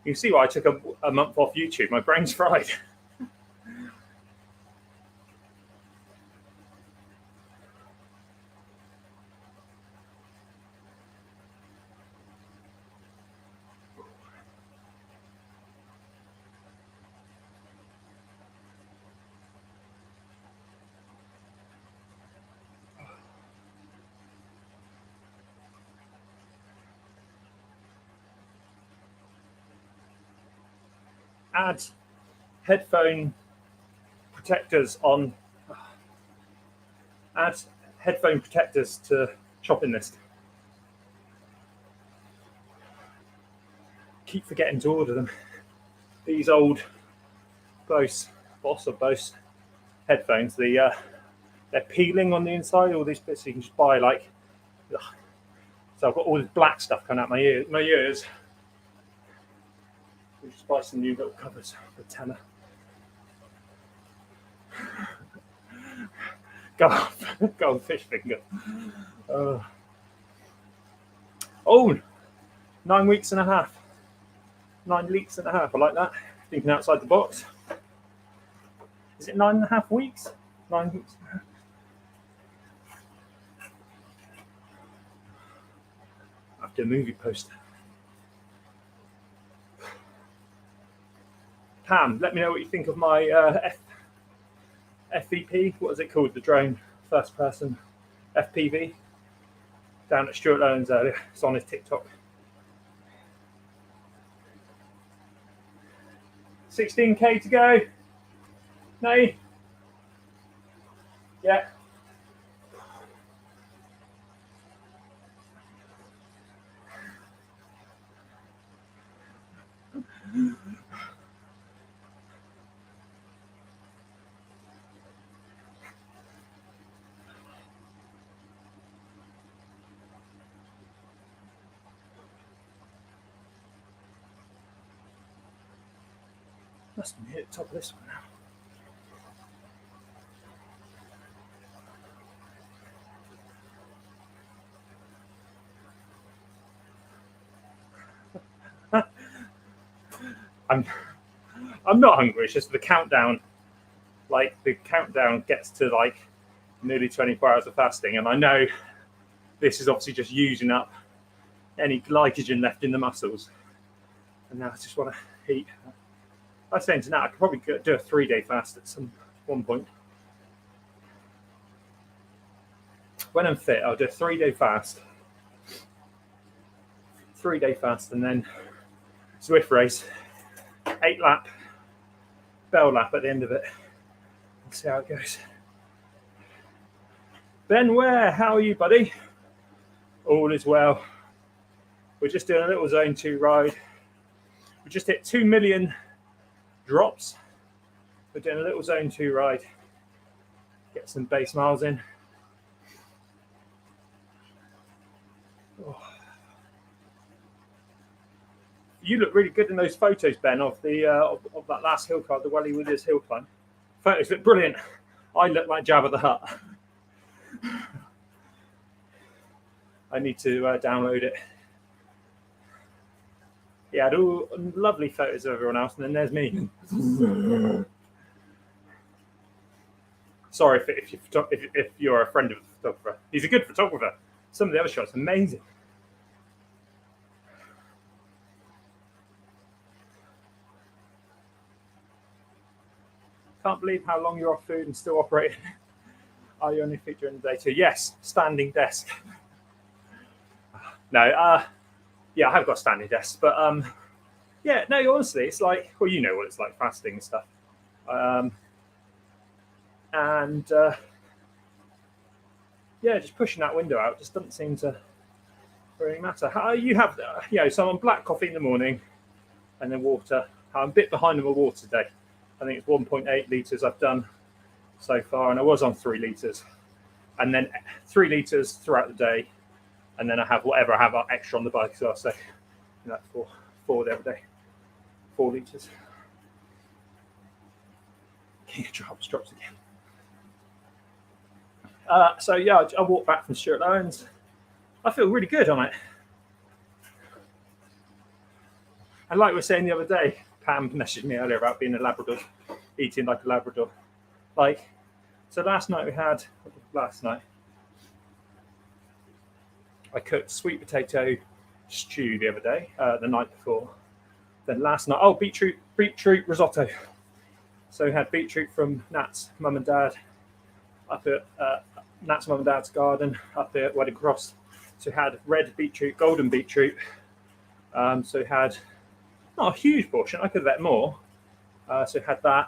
S1: You see why I took a month off YouTube. My brain's fried. Add headphone protectors on. Add headphone protectors to shopping list. Keep forgetting to order them. These old Boss headphones. They're peeling on the inside. All these bits you can just buy like. Ugh. So I've got all this black stuff coming out my ears. We'll just buy some new little covers for tenner. Go on, fish finger. Oh, 9 weeks and a half. 9 leaks and a half. I like that. Thinking outside the box. Is it 9.5 weeks? 9 weeks and a half. After a movie poster. Pam, let me know what you think of my FVP. What is it called? The drone first person FPV. Down at Stuart Owen's earlier. It's on his TikTok. 16k to go. No. Yeah. Must be hit the top of this one now. I'm not hungry. It's just the countdown. Like the countdown gets to like nearly 24 hours of fasting, and I know this is obviously just using up any glycogen left in the muscles. And now I just want to eat. I was saying tonight I could probably do a 3-day fast at one point. When I'm fit, I'll do a 3-day fast. 3-day fast, and then Zwift race, 8-lap, bell lap at the end of it. Let's see how it goes. Ben Ware, how are you, buddy? All is well. We're just doing a little zone 2 ride. We just hit 2 million drops. We're doing a little zone 2 ride. Get some base miles in. Oh. You look really good in those photos, Ben, of the of that last hill climb, the Welly Williams hill climb. Photos look brilliant. I look like Jabba the Hutt. I need to download it. Yeah, had all lovely photos of everyone else, and then there's me. Sorry if you're a friend of a photographer. He's a good photographer. Some of the other shots, amazing. Can't believe how long you're off food and still operating. Are you only featuring the day too? Yes, standing desk. No, yeah, I have got a standing desk, but yeah, no, honestly, it's like, well, you know what it's like fasting and stuff. And yeah, just pushing that window out just doesn't seem to really matter. You have, so I'm on black coffee in the morning and then water. I'm a bit behind on my water today. I think it's 1.8 litres I've done so far, and I was on 3 litres. And then 3 litres throughout the day, and then I have whatever I have extra on the bike as well. So that's four the other day, 4 litres. King of drops again. So yeah, I walked back from Stuart Lowndes. I feel really good on it. And like we were saying the other day, Pam messaged me earlier about being a Labrador, eating like a Labrador. Like, so last night I cooked sweet potato stew the other day, the night before. Then last night, beetroot risotto. So we had beetroot from Nat's mum and dad up at Nat's mum and dad's garden up there at Wedding Cross. So we had red beetroot, golden beetroot. So we had not a huge portion. I could have had more. So we had that.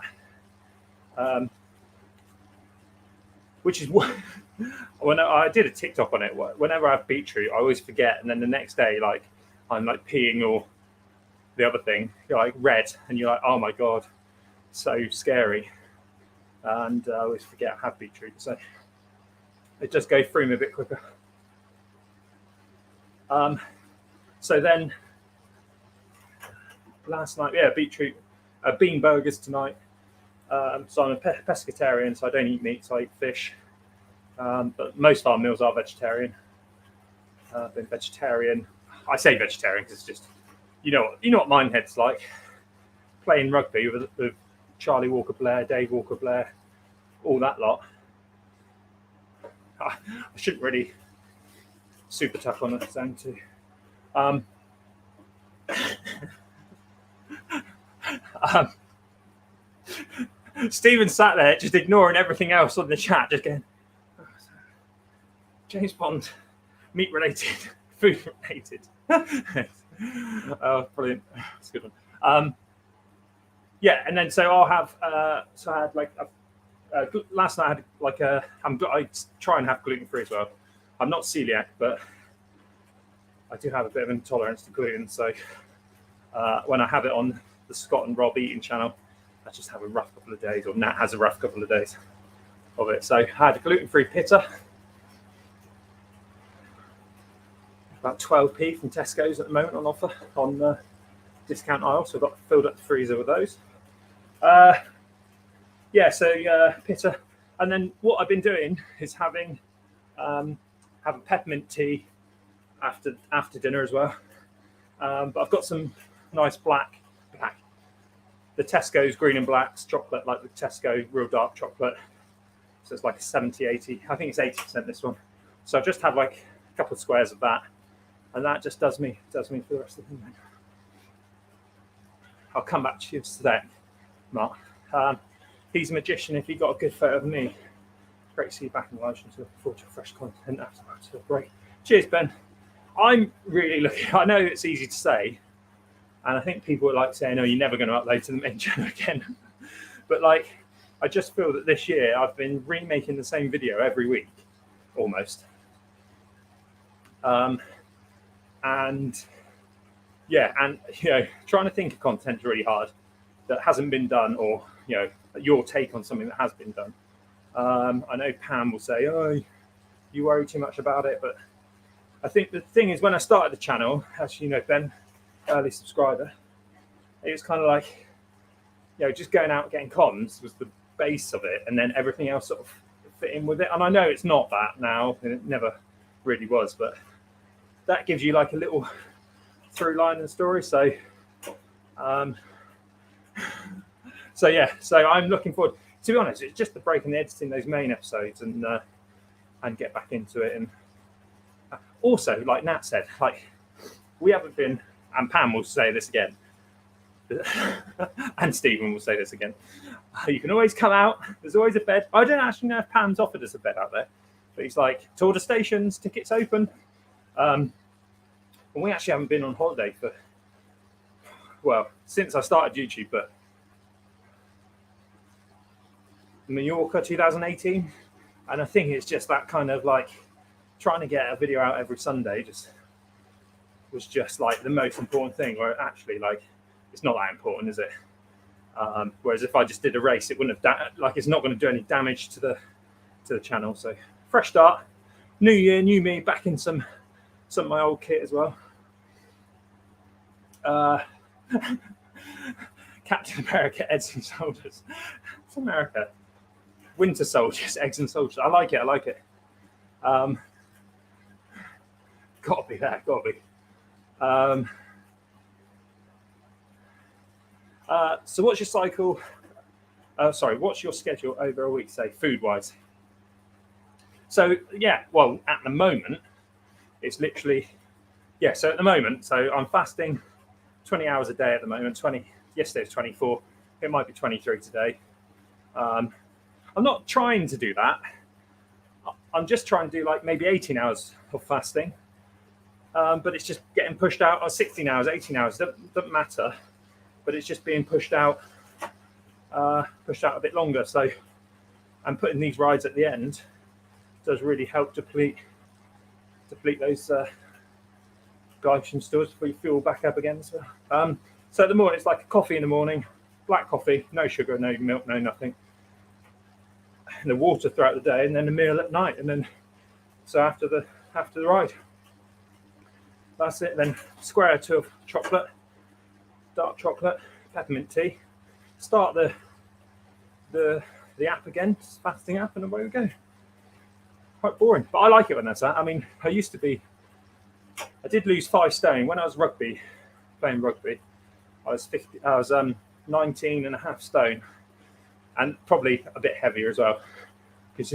S1: Which is what when I did a TikTok on it. Whenever I have beetroot, I always forget, and then the next day, like I'm like peeing or the other thing, you're like red, and you're like, oh my god, so scary. And I always forget I have beetroot, so it just goes through me a bit quicker. So then last night, yeah, beetroot, bean burgers tonight. So I'm a pescatarian, so I don't eat meat, so I eat fish. But most of our meals are vegetarian. Been vegetarian. I say vegetarian because it's just, you know what Minehead's like. Playing rugby with Charlie Walker-Blair, Dave Walker-Blair, all that lot. I shouldn't really super tough on that zone too. Stephen sat there just ignoring everything else on the chat, just going, James Bond, meat related, food related. Oh, brilliant. That's a good one. Yeah, and then so I'll have, so I had like, last night I had like I try and have gluten-free as well. I'm not celiac, but I do have a bit of intolerance to gluten. So when I have it on the Scott and Rob eating channel, I just have a rough couple of days, or Nat has a rough couple of days of it. So I had a gluten-free pita, about 12p from Tesco's at the moment on offer on the discount aisle. So I've got filled up the freezer with those. Yeah, so pita, and then what I've been doing is having have a peppermint tea after dinner as well. But I've got some nice black. The Tesco's green and blacks chocolate, like the Tesco real dark chocolate. So it's like a 70, 80. I think it's 80% this one. So I've just had like a couple of squares of that, and that just does me for the rest of the night. I'll come back to you today, Mark. He's a magician. If he got a good photo of me, great to see you back in the live. Looking forward to fresh content afterwards. So great. Cheers, Ben. I'm really looking. I know it's easy to say. And I think people are like saying, oh, you're never going to upload to the main channel again. But like, I just feel that this year I've been remaking the same video every week, almost. And yeah, and trying to think of content is really hard that hasn't been done, or your take on something that has been done. I know Pam will say, oh, you worry too much about it, but I think the thing is, when I started the channel, as you know, Ben, early subscriber, it was kind of like, just going out and getting comms was the base of it, and then everything else sort of fit in with it. And I know it's not that now, and it never really was, but that gives you like a little through line in the story. So yeah, so I'm looking forward to be honest, it's just the break and editing those main episodes and get back into it. And also, like Nat said, like we haven't been, and Pam will say this again, and Stephen will say this again. You can always come out. There's always a bed. I don't actually know if Pam's offered us a bed out there, but he's like, tour the stations, tickets open. And we actually haven't been on holiday for, well, since I started YouTube, but Mallorca 2018. And I think it's just that kind of like trying to get a video out every Sunday was just like the most important thing, where actually like it's not that important, is it? Whereas if I just did a race, it wouldn't have it's not going to do any damage to the channel. So fresh start, new year, new me, back in some of my old kit as well. Captain America, eggs and soldiers. It's America. Winter soldiers, eggs and soldiers. I like it. Gotta be there. So what's your cycle? What's your schedule over a week, say, food-wise? So, yeah, well, at the moment, it's literally, so at the moment, so I'm fasting 20 hours a day at the moment. Yesterday was 24. It might be 23 today. I'm not trying to do that. I'm just trying to do like maybe 18 hours of fasting. But it's just getting pushed out, or 16 hours, 18 hours, doesn't matter. But it's just being pushed out a bit longer. So, and putting these rides at the end does really help deplete those glycogen stores before you fuel back up again. So at the morning, it's like a coffee in the morning, black coffee, no sugar, no milk, no nothing. And the water throughout the day, and then a meal at night, and then so after the ride, that's it. Then square or two of chocolate, dark chocolate, peppermint tea. Start the app again, fasting app, and away we go. Quite boring, but I like it when that's that. I mean, I did lose 5 stone when I was playing rugby. I was 19 and a half stone, and probably a bit heavier as well, because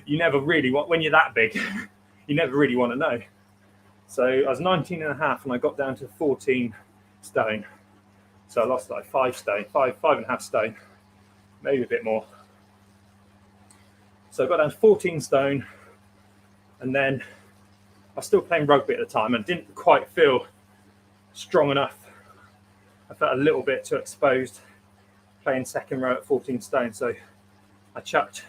S1: you never really want, when you're that big, you never really want to know. So I was 19 and a half and I got down to 14 stone. So I lost like 5 and a half stone, maybe a bit more. So I got down to 14 stone, and then I was still playing rugby at the time and didn't quite feel strong enough. I felt a little bit too exposed playing second row at 14 stone. So I chucked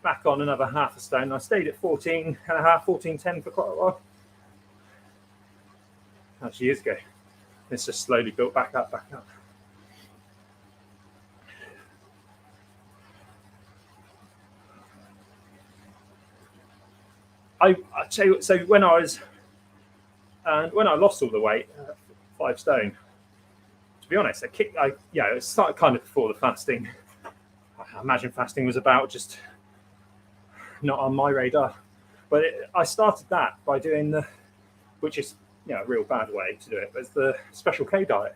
S1: back on another half a stone. I stayed at 14 and a half, 14.10 for quite a while. Actually, years ago. It's just slowly built back up. I tell you, so when I lost all the weight, 5 stone, to be honest, it started kind of before the fasting. I imagine fasting was about just not on my radar, but I started that by doing which is a real bad way to do it, but it's the Special K diet.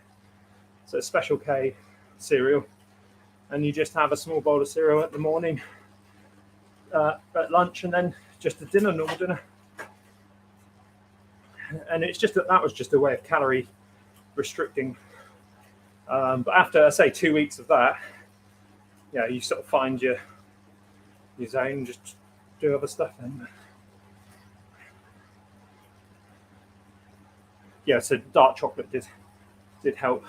S1: So Special K cereal, and you just have a small bowl of cereal at the morning, at lunch, and then just a normal dinner. And it's just that was just a way of calorie restricting. But after, say, 2 weeks of that, you sort of find your zone, just do other stuff. And so dark chocolate did help.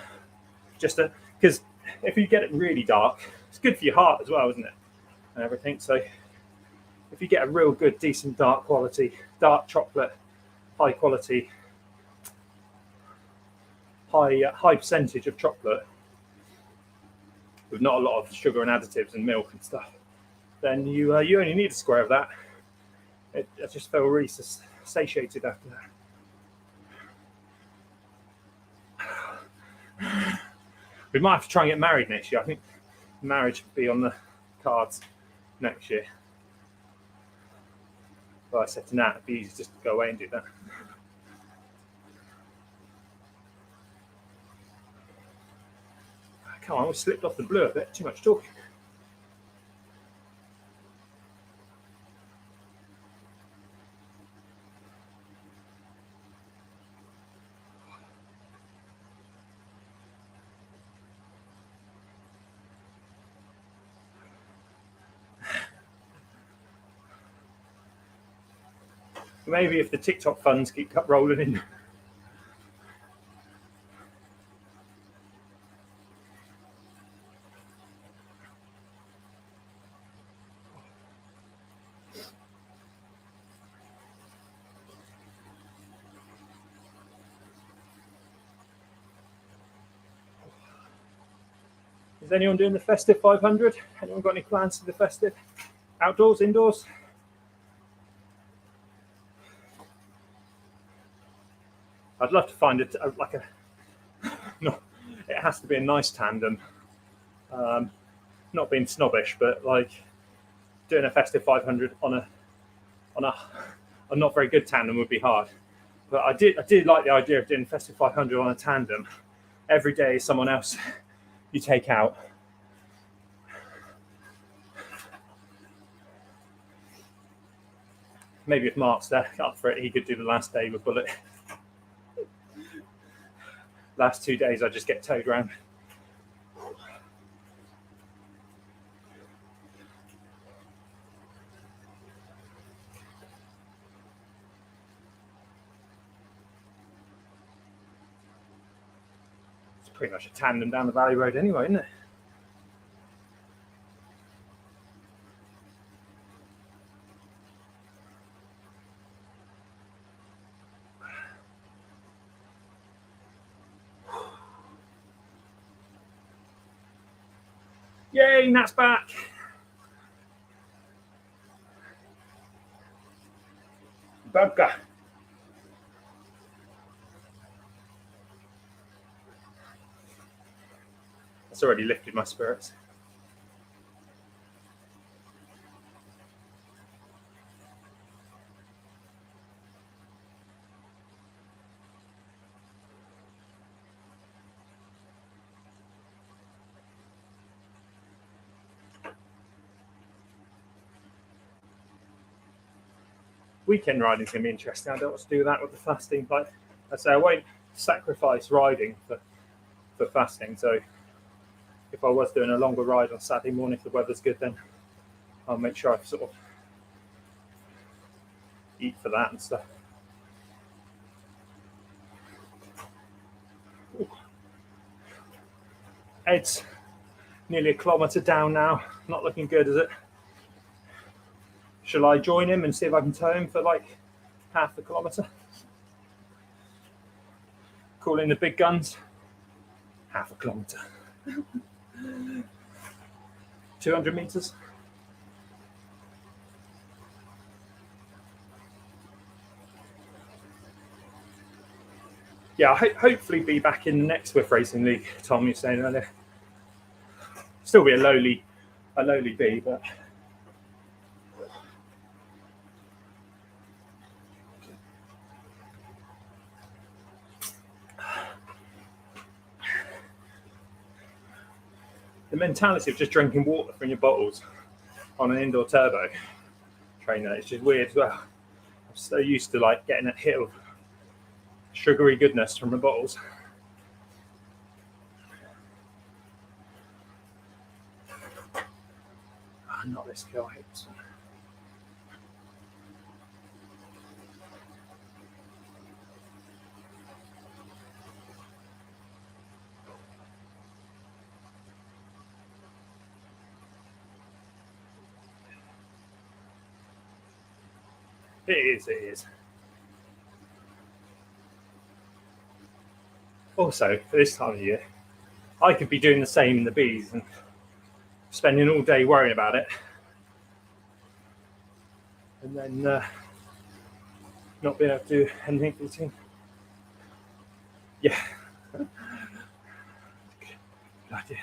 S1: Just because if you get it really dark, it's good for your heart as well, isn't it? And everything. So if you get a real good, decent dark chocolate, high quality, high percentage of chocolate with not a lot of sugar and additives and milk and stuff, then you only need a square of that. I just felt really satiated after that. We might have to try and get married next year. I think marriage will be on the cards next year. Well, I said to Nat, it'd be easy just to go away and do that. Come on, we slipped off the blue a bit. Too much talking. Maybe if the TikTok funds keep rolling in. Is anyone doing the festive 500? Anyone got any plans for the festive? Outdoors, indoors? I'd love to find it like a. No, it has to be a nice tandem. Not being snobbish, but like doing a festive 500 on a not very good tandem would be hard. But I did like the idea of doing festive 500 on a tandem. Every day is someone else you take out. Maybe if Mark's there up for it, he could do the last day with Bullet. Last 2 days, I just get towed around. It's pretty much a tandem down the valley road anyway, isn't it? Yay, Nat's back. Bugger. That's already lifted my spirits. Weekend riding is going to be interesting. I don't want to do that with the fasting. Like I say, I won't sacrifice riding for fasting. So if I was doing a longer ride on Saturday morning, if the weather's good, then I'll make sure I sort of eat for that and stuff. Ooh. Ed's nearly a kilometre down now. Not looking good, is it? Shall I join him and see if I can tow him for like half the kilometre? Call in the big guns. Half a kilometre. 200 metres. Yeah, I'll hopefully be back in the next Zwift Racing League, Tom, you were saying earlier. Still be a lowly B, but the mentality of just drinking water from your bottles on an indoor turbo trainer, it's just weird as well. I'm so used to like getting a hit of sugary goodness from the bottles. Oh, not this kill, I hate this one. It is. Also, for this time of year, I could be doing the same in the bees and spending all day worrying about it, and then not being able to do anything for the team. Yeah. Good idea.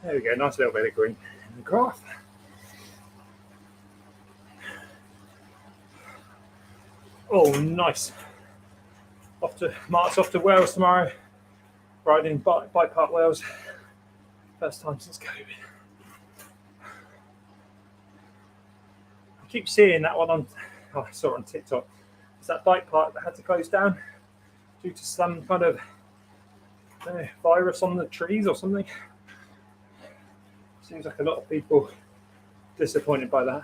S1: There we go, nice little bit of green in the graph. Oh, nice. Mark's off to Wales tomorrow, riding Bike Park Wales. First time since COVID. I keep seeing that one I saw it on TikTok. It's that bike park that had to close down due to some kind of virus on the trees or something. Seems like a lot of people disappointed by that.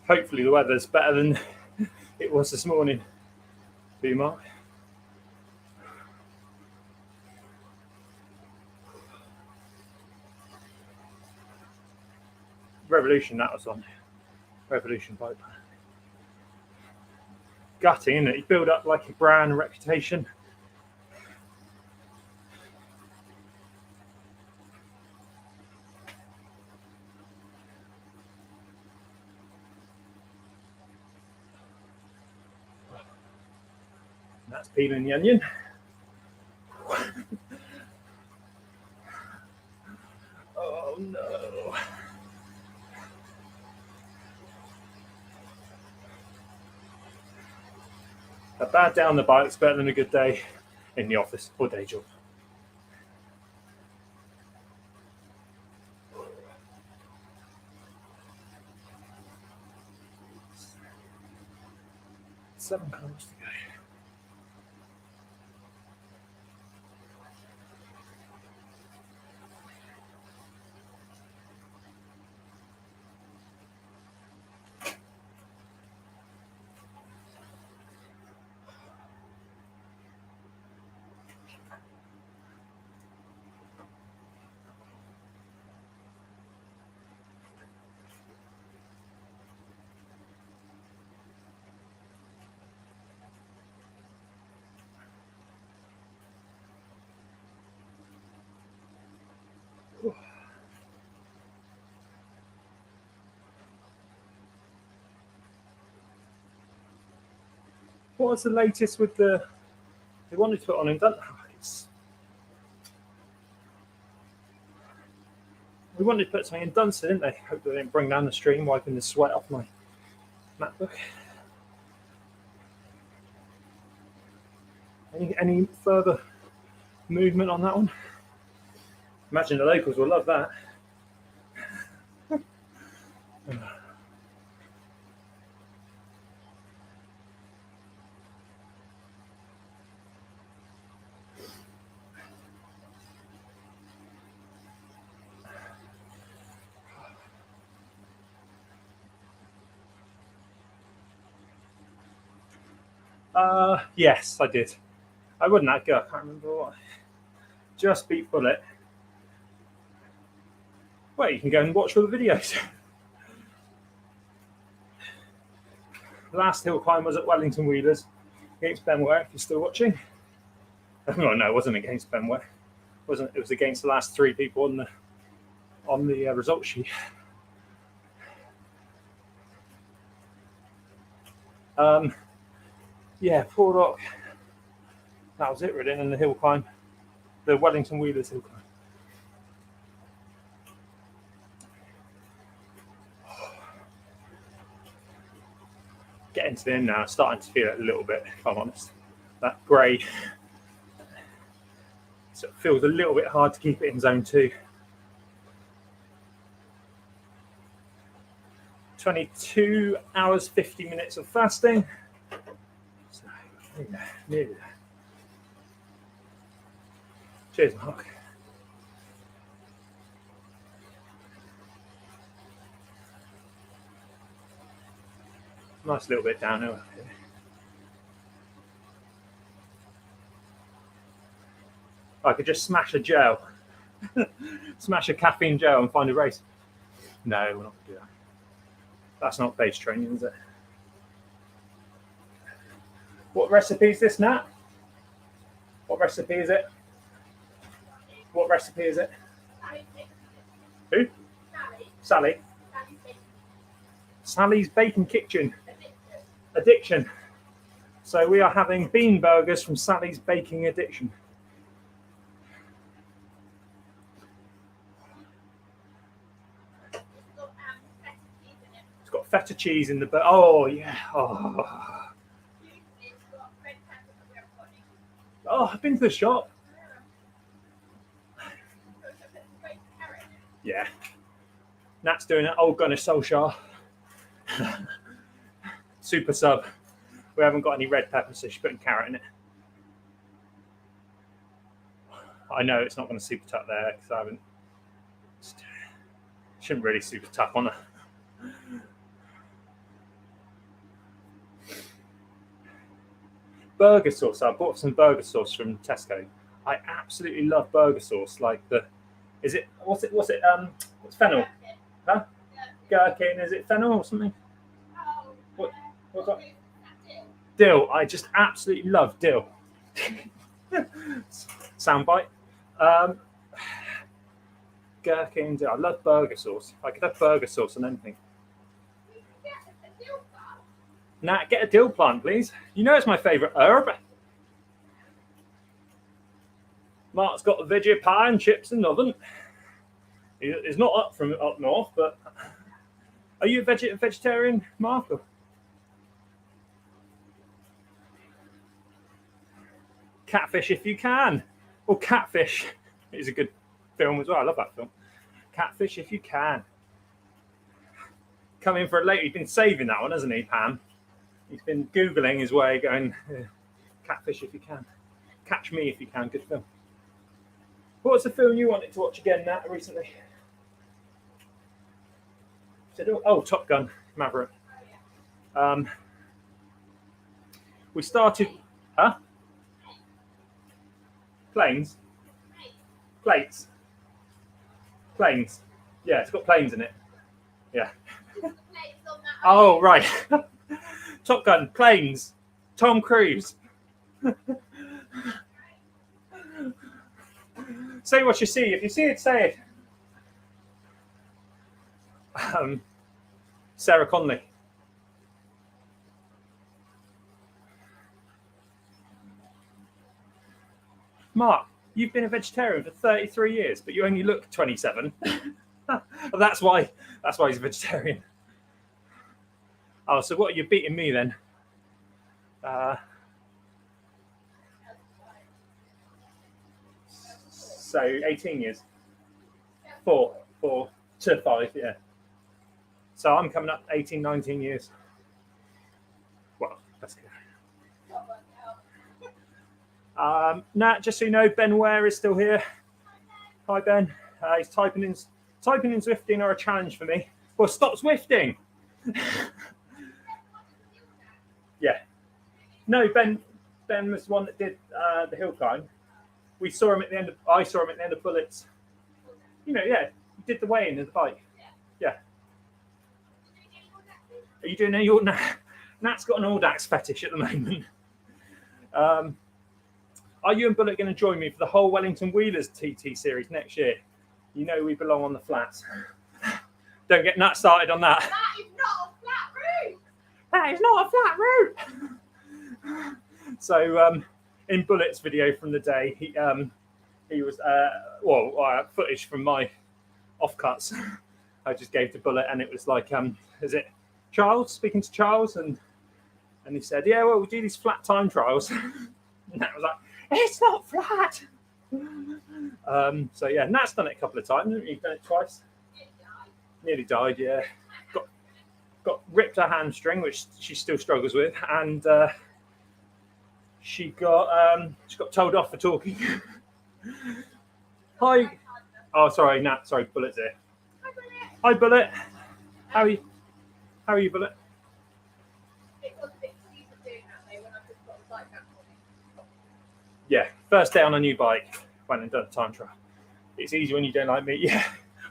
S1: Hopefully the weather's better than it was this morning for you, Mark. Revolution that was on. Revolution bike. Gutting, isn't it? You build up like a brand, a reputation. That's peeling the onion. Oh no. A bad day on the bike's better than a good day in the office or day job. Seven kilometers to go. What was the latest with they wanted to put on in Dunster? We wanted to put something in Dunster, didn't they? Hope they didn't bring down the stream, wiping the sweat off my MacBook. Any further movement on that one? Imagine the locals will love that. Yes, I did. I wouldn't that go. I can't remember what. Just beat Bullet. Well, you can go and watch all the videos. Last hill climb was at Wellington Wheelers against Ben Ware, if you're still watching. No, it wasn't against Ben Ware. It was against the last three people on the result sheet. Yeah, Paul Rock. That was it, really, and the hill climb, the Wellington Wheelers hill climb. Getting to the end now, starting to feel it a little bit, if I'm honest. That grey, so it feels a little bit hard to keep it in zone 2. 22 hours, 50 minutes of fasting. So, yeah, nearly there. Cheers, Mark. Nice little bit downhill. I could just smash a gel, smash a caffeine gel and find a race. No, we're not going to do that. That's not base training, is it? What recipe is this, Nat? What recipe is it? What recipe is it? Who? Sally. Sally's Bacon Kitchen. Addiction. So we are having bean burgers from Sally's Baking Addiction. It's got feta cheese in the burger. Oh yeah. Oh. Oh, I've been to the shop. Yeah. Nat's doing it. Old Gunner Solskjaer. Super sub. We haven't got any red pepper, so she's putting carrot in it. I know it's not going to super tuck there because I haven't. Shouldn't really super tuck on her. Burger sauce. I bought some burger sauce from Tesco. I absolutely love burger sauce. Like the, is it? What's it? What's fennel? Huh? Gherkin? Is it fennel or something? What's that? Dill. I just absolutely love dill. Soundbite. Gherkin. I love burger sauce. I could have burger sauce on anything. Nat, get a dill plant, please. You know it's my favourite herb. Mark's got a veggie pie and chips in the oven. He's not up from up north, but are you a vegetarian, Mark? Or? Catfish if you can. Or Catfish is a good film as well. I love that film. Catfish if you can. Come in for it later. He's been saving that one, hasn't he, Pam? He's been Googling his way, going, Catfish if you can. Catch Me if you can. Good film. What's the film you wanted to watch again, Nat, recently? Oh, Top Gun, Maverick. We started... Huh? Planes? Plates? Planes. Yeah, it's got planes in it. Yeah. Oh, right. Top Gun, planes, Tom Cruise. Say what you see. If you see it, say it. Sarah Connolly. Mark, you've been a vegetarian for 33 years, but you only look 27. That's why he's a vegetarian. Oh, so what are you beating me then? So 18 years. 4 to 5, yeah. So I'm coming up 18, 19 years. Well, that's good. Nat, just so you know, Ben Ware is still here. Hi, Ben. He's typing in Zwifting or a challenge for me. Well, stop Zwifting. Yeah. No, Ben was the one that did the hill climb. I saw him at the end of Bullets. You know, yeah. He did the weigh-in of the bike. Yeah. Are you doing any Audax? Nat's got an Audax fetish at the moment. Are you and Bullet going to join me for the whole Wellington Wheelers TT series next year? You know we belong on the flats. Don't get Nat started on that.
S2: That is not a flat roof.
S1: That is not a flat roof. So in Bullet's video from the day, he was footage from my offcuts. I just gave to Bullet, and it was like, is it Charles speaking to Charles, and he said, yeah, well, we do these flat time trials. And Nat was like, it's not flat. So yeah, Nat's done it a couple of times. You've done it twice. Nearly died, yeah. Got ripped her hamstring, which she still struggles with, and she got told off for talking. Hi. Oh, sorry, Nat. Sorry, Bullet's here. Hi, Bullet. How are you? Bullet? Yeah, first day on a new bike, went and done a time trial. It's easy when you don't like me. Yeah.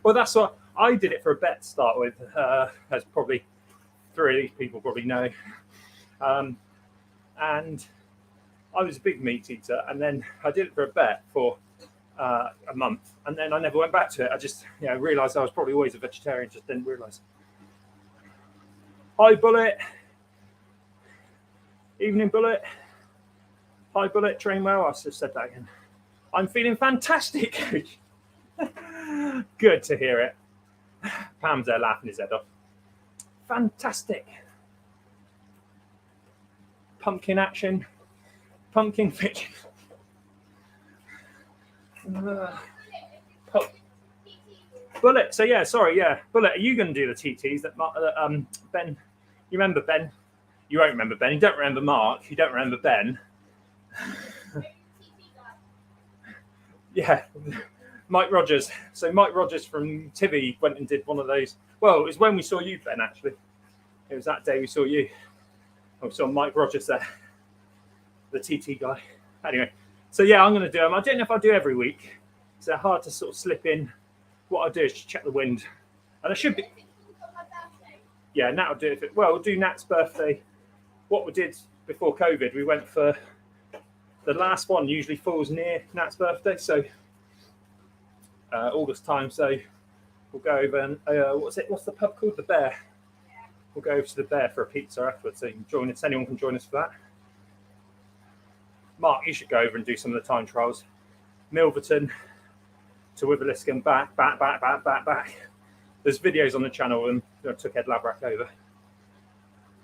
S1: Well, that's what I did it for a bet to start with, as probably 3 of these people probably know. And I was a big meat eater, and then I did it for a bet for a month, and then I never went back to it. I just realised I was probably always a vegetarian, just didn't realise. Hi, Bullet. Evening, Bullet. Hi, Bullet. Train well. I just said that again. I'm feeling fantastic, Coach. Good to hear it. Pam's there laughing his head off. Fantastic. Pumpkin action. Pumpkin fiction. Bullet. So yeah, sorry, yeah. Bullet, are you going to do the TTs that Ben? You remember Ben? You won't remember Ben. You don't remember Mark. You don't remember Ben. Yeah, Mike Rogers. So Mike Rogers from Tivy went and did one of those. Well, it was when we saw you, Ben. Actually, it was that day we saw you. We saw Mike Rogers there, the TT guy. Anyway, so yeah, I'm going to do them. I don't know if I do every week. It's hard to sort of slip in. What I do is check the wind, and I should be. Yeah, Nat will do it. We'll do Nat's birthday. What we did before COVID, we went for the last one. Usually falls near Nat's birthday, so August time. So we'll go over and what's the pub called? The Bear. We'll go over to the Bear for a pizza afterwards. So you can join us. Anyone can join us for that. Mark, you should go over and do some of the time trials. Milverton to Wiveliscombe, back. There's videos on the channel, and I took Ed Laverack over.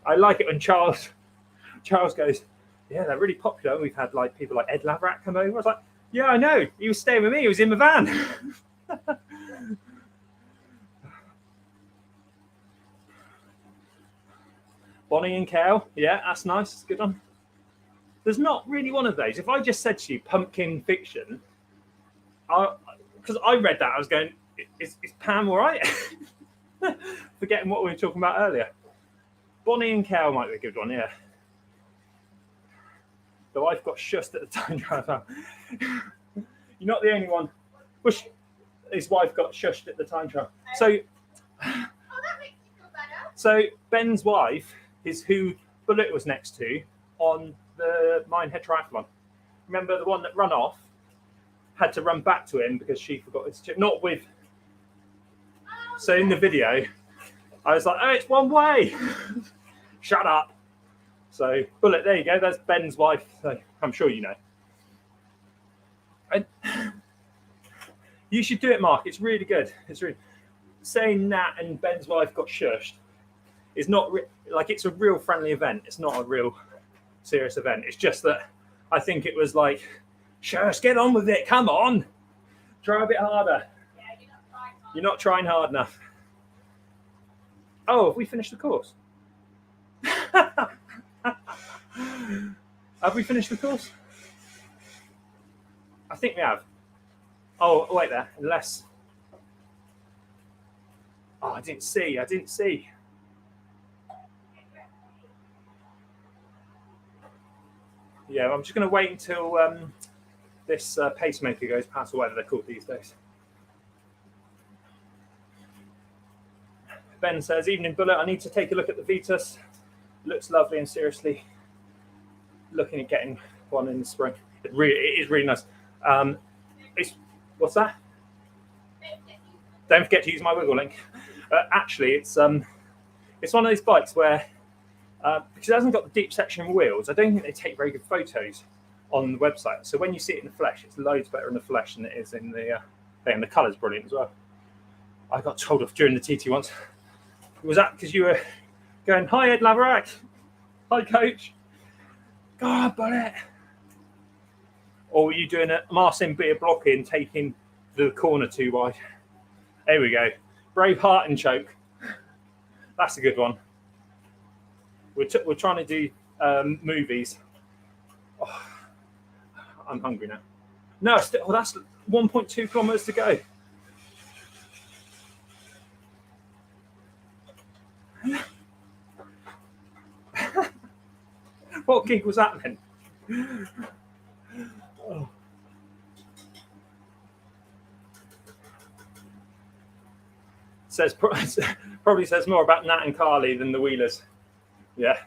S1: I like it when Charles goes, yeah, they're really popular. We've had like people like Ed Laverack come over. I was like, yeah, I know. He was staying with me. He was in the van. Bonnie and Kel. Yeah, that's nice. It's a good one. There's not really one of those. If I just said to you pumpkin fiction, because I read that, I was going, is Pam all right? Forgetting what we were talking about earlier. Bonnie and Kel might be a good one, yeah. The wife got shussed at the time trial. You're not the only one. Bush, his wife got shushed at the time trial. So,
S2: that makes me feel better.
S1: So Ben's wife is who Bullet was next to on the Minehead Triathlon. Remember the one that ran off? Had to run back to him because she forgot his chip. Not with. So in the video, I was like, "Oh, it's one way." Shut up. So Bullet, there you go. That's Ben's wife. So I'm sure you know. And you should do it, Mark. It's really good. It's really saying Nat and Ben's wife got shushed is not like it's a real friendly event. It's not a real serious event. It's just that I think it was like. Shush, get on with it. Come on. Try a bit harder.
S2: Yeah,
S1: you're not trying hard enough. Oh, have we finished the course? Have we finished the course? I think we have. Oh, wait there. Unless. Oh, I didn't see. Yeah, I'm just going to wait until this pacemaker goes past, or whatever they're called these days. Ben says, evening Bullet, I need to take a look at the Vitus. Looks lovely, and seriously looking at getting one in the spring. It is really nice. What's that? Don't forget to use my wiggle link. Actually, it's one of those bikes where because it hasn't got the deep section wheels, I don't think they take very good photos on the website. So when you see it in the flesh, it's loads better in the flesh than it is in the thing. And the colour's brilliant as well. I got told off during the TT once. Was that because you were going, hi, Ed Laverack. Hi, coach. God, Bullet. Or were you doing a Marcin bit of blocking, taking the corner too wide? There we go. Brave heart and choke. That's a good one. We're trying to do movies. Oh, I'm hungry now. No, that's 1.2 kilometers to go. What gig was that then? Oh. Probably says more about Nat and Carly than the Wheelers. Yeah.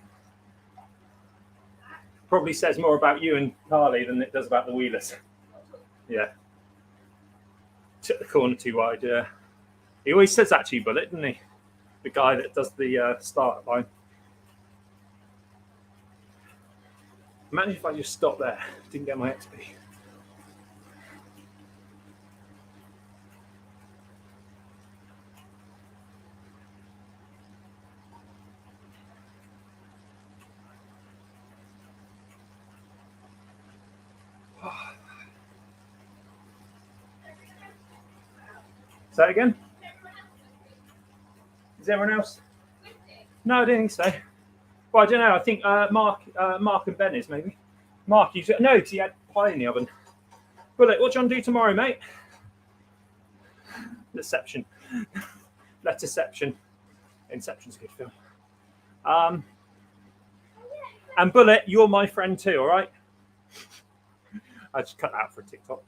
S1: Probably says more about you and Carly than it does about the Wheelers. Yeah. Took the corner too wide, yeah. He always says that to you, Bullet, doesn't he? The guy that does the start line. Imagine if I just stopped there, didn't get my XP. Say that again? Is everyone else? No, I didn't think so. Well, I don't know. I think Mark and Ben is maybe. Mark, no, because he had pie in the oven. Bullet, what do you want to do tomorrow, mate? Deception. Letterception. Inception's a good film. And Bullet, you're my friend too, all right? I just cut that out for TikTok.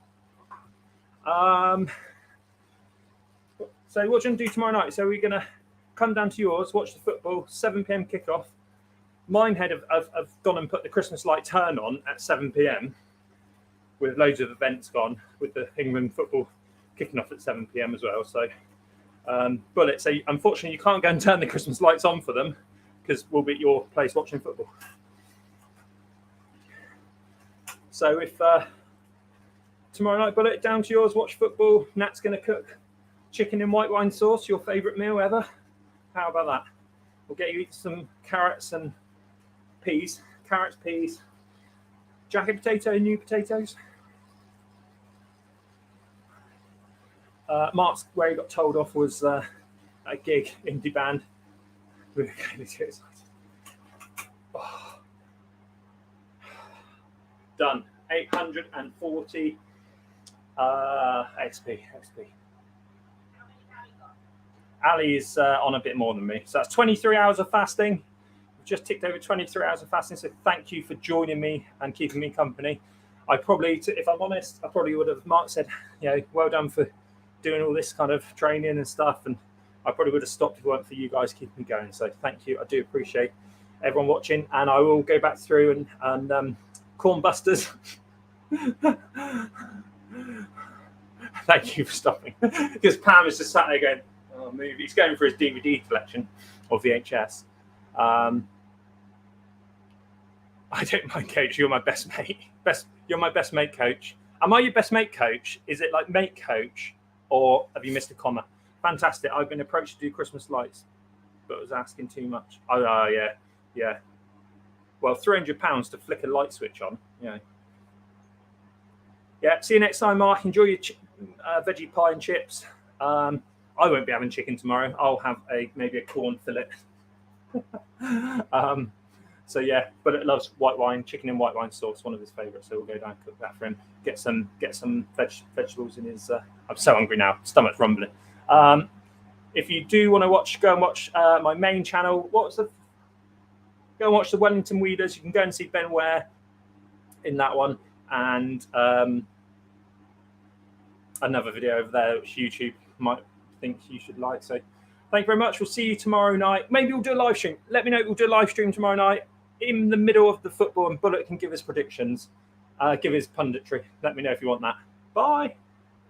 S1: So what do you want to do tomorrow night? So we're going to come down to yours, watch the football, 7 p.m. kickoff. Minehead have gone and put the Christmas light turn on at 7 p.m. with loads of events gone, with the England football kicking off at 7 p.m. as well. So, Bullet, so unfortunately you can't go and turn the Christmas lights on for them because we'll be at your place watching football. So if tomorrow night, Bullet, down to yours, watch football. Nat's going to cook chicken in white wine sauce, your favourite meal ever. How about that? We'll get you eat some carrots and peas. Carrots, peas, jacket potato, new potatoes. Mark's where he got told off was a gig, indie band. Really excited. Oh. Done. 840 XP. Ali is on a bit more than me. So that's 23 hours of fasting. We've just ticked over 23 hours of fasting. So thank you for joining me and keeping me company. I probably, if I'm honest, I probably would have, Mark said, well done for doing all this kind of training and stuff. And I probably would have stopped if it weren't for you guys keeping me going. So thank you. I do appreciate everyone watching. And I will go back through and corn busters. Thank you for stopping. Because Pam is just sat there going, oh, movie. He's going for his DVD collection of VHS. I don't mind, Coach. You're my best mate. You're my best mate, Coach. Am I your best mate, Coach? Is it like mate, Coach, or have you missed a comma? Fantastic. I've been approached to do Christmas lights, but was asking too much. Oh, yeah. Well, £300 to flick a light switch on. Yeah. See you next time, Mark. Enjoy your veggie pie and chips. I won't be having chicken tomorrow. I'll have maybe a corn fillet. So yeah, but it loves white wine, chicken in white wine sauce, one of his favourites. So we'll go down and cook that for him. Get some vegetables in his. I'm so hungry now. Stomach's rumbling. If you do want to go and watch my main channel. Go and watch the Wellington Weeders. You can go and see Ben Ware in that one, and another video over there which YouTube might think you should like. So thank you very much. We'll see you tomorrow night. Maybe we'll do a live stream. Let me know. We'll do a live stream tomorrow night in the middle of the football, and Bullet can give his predictions, give his punditry. Let me know if you want that. Bye.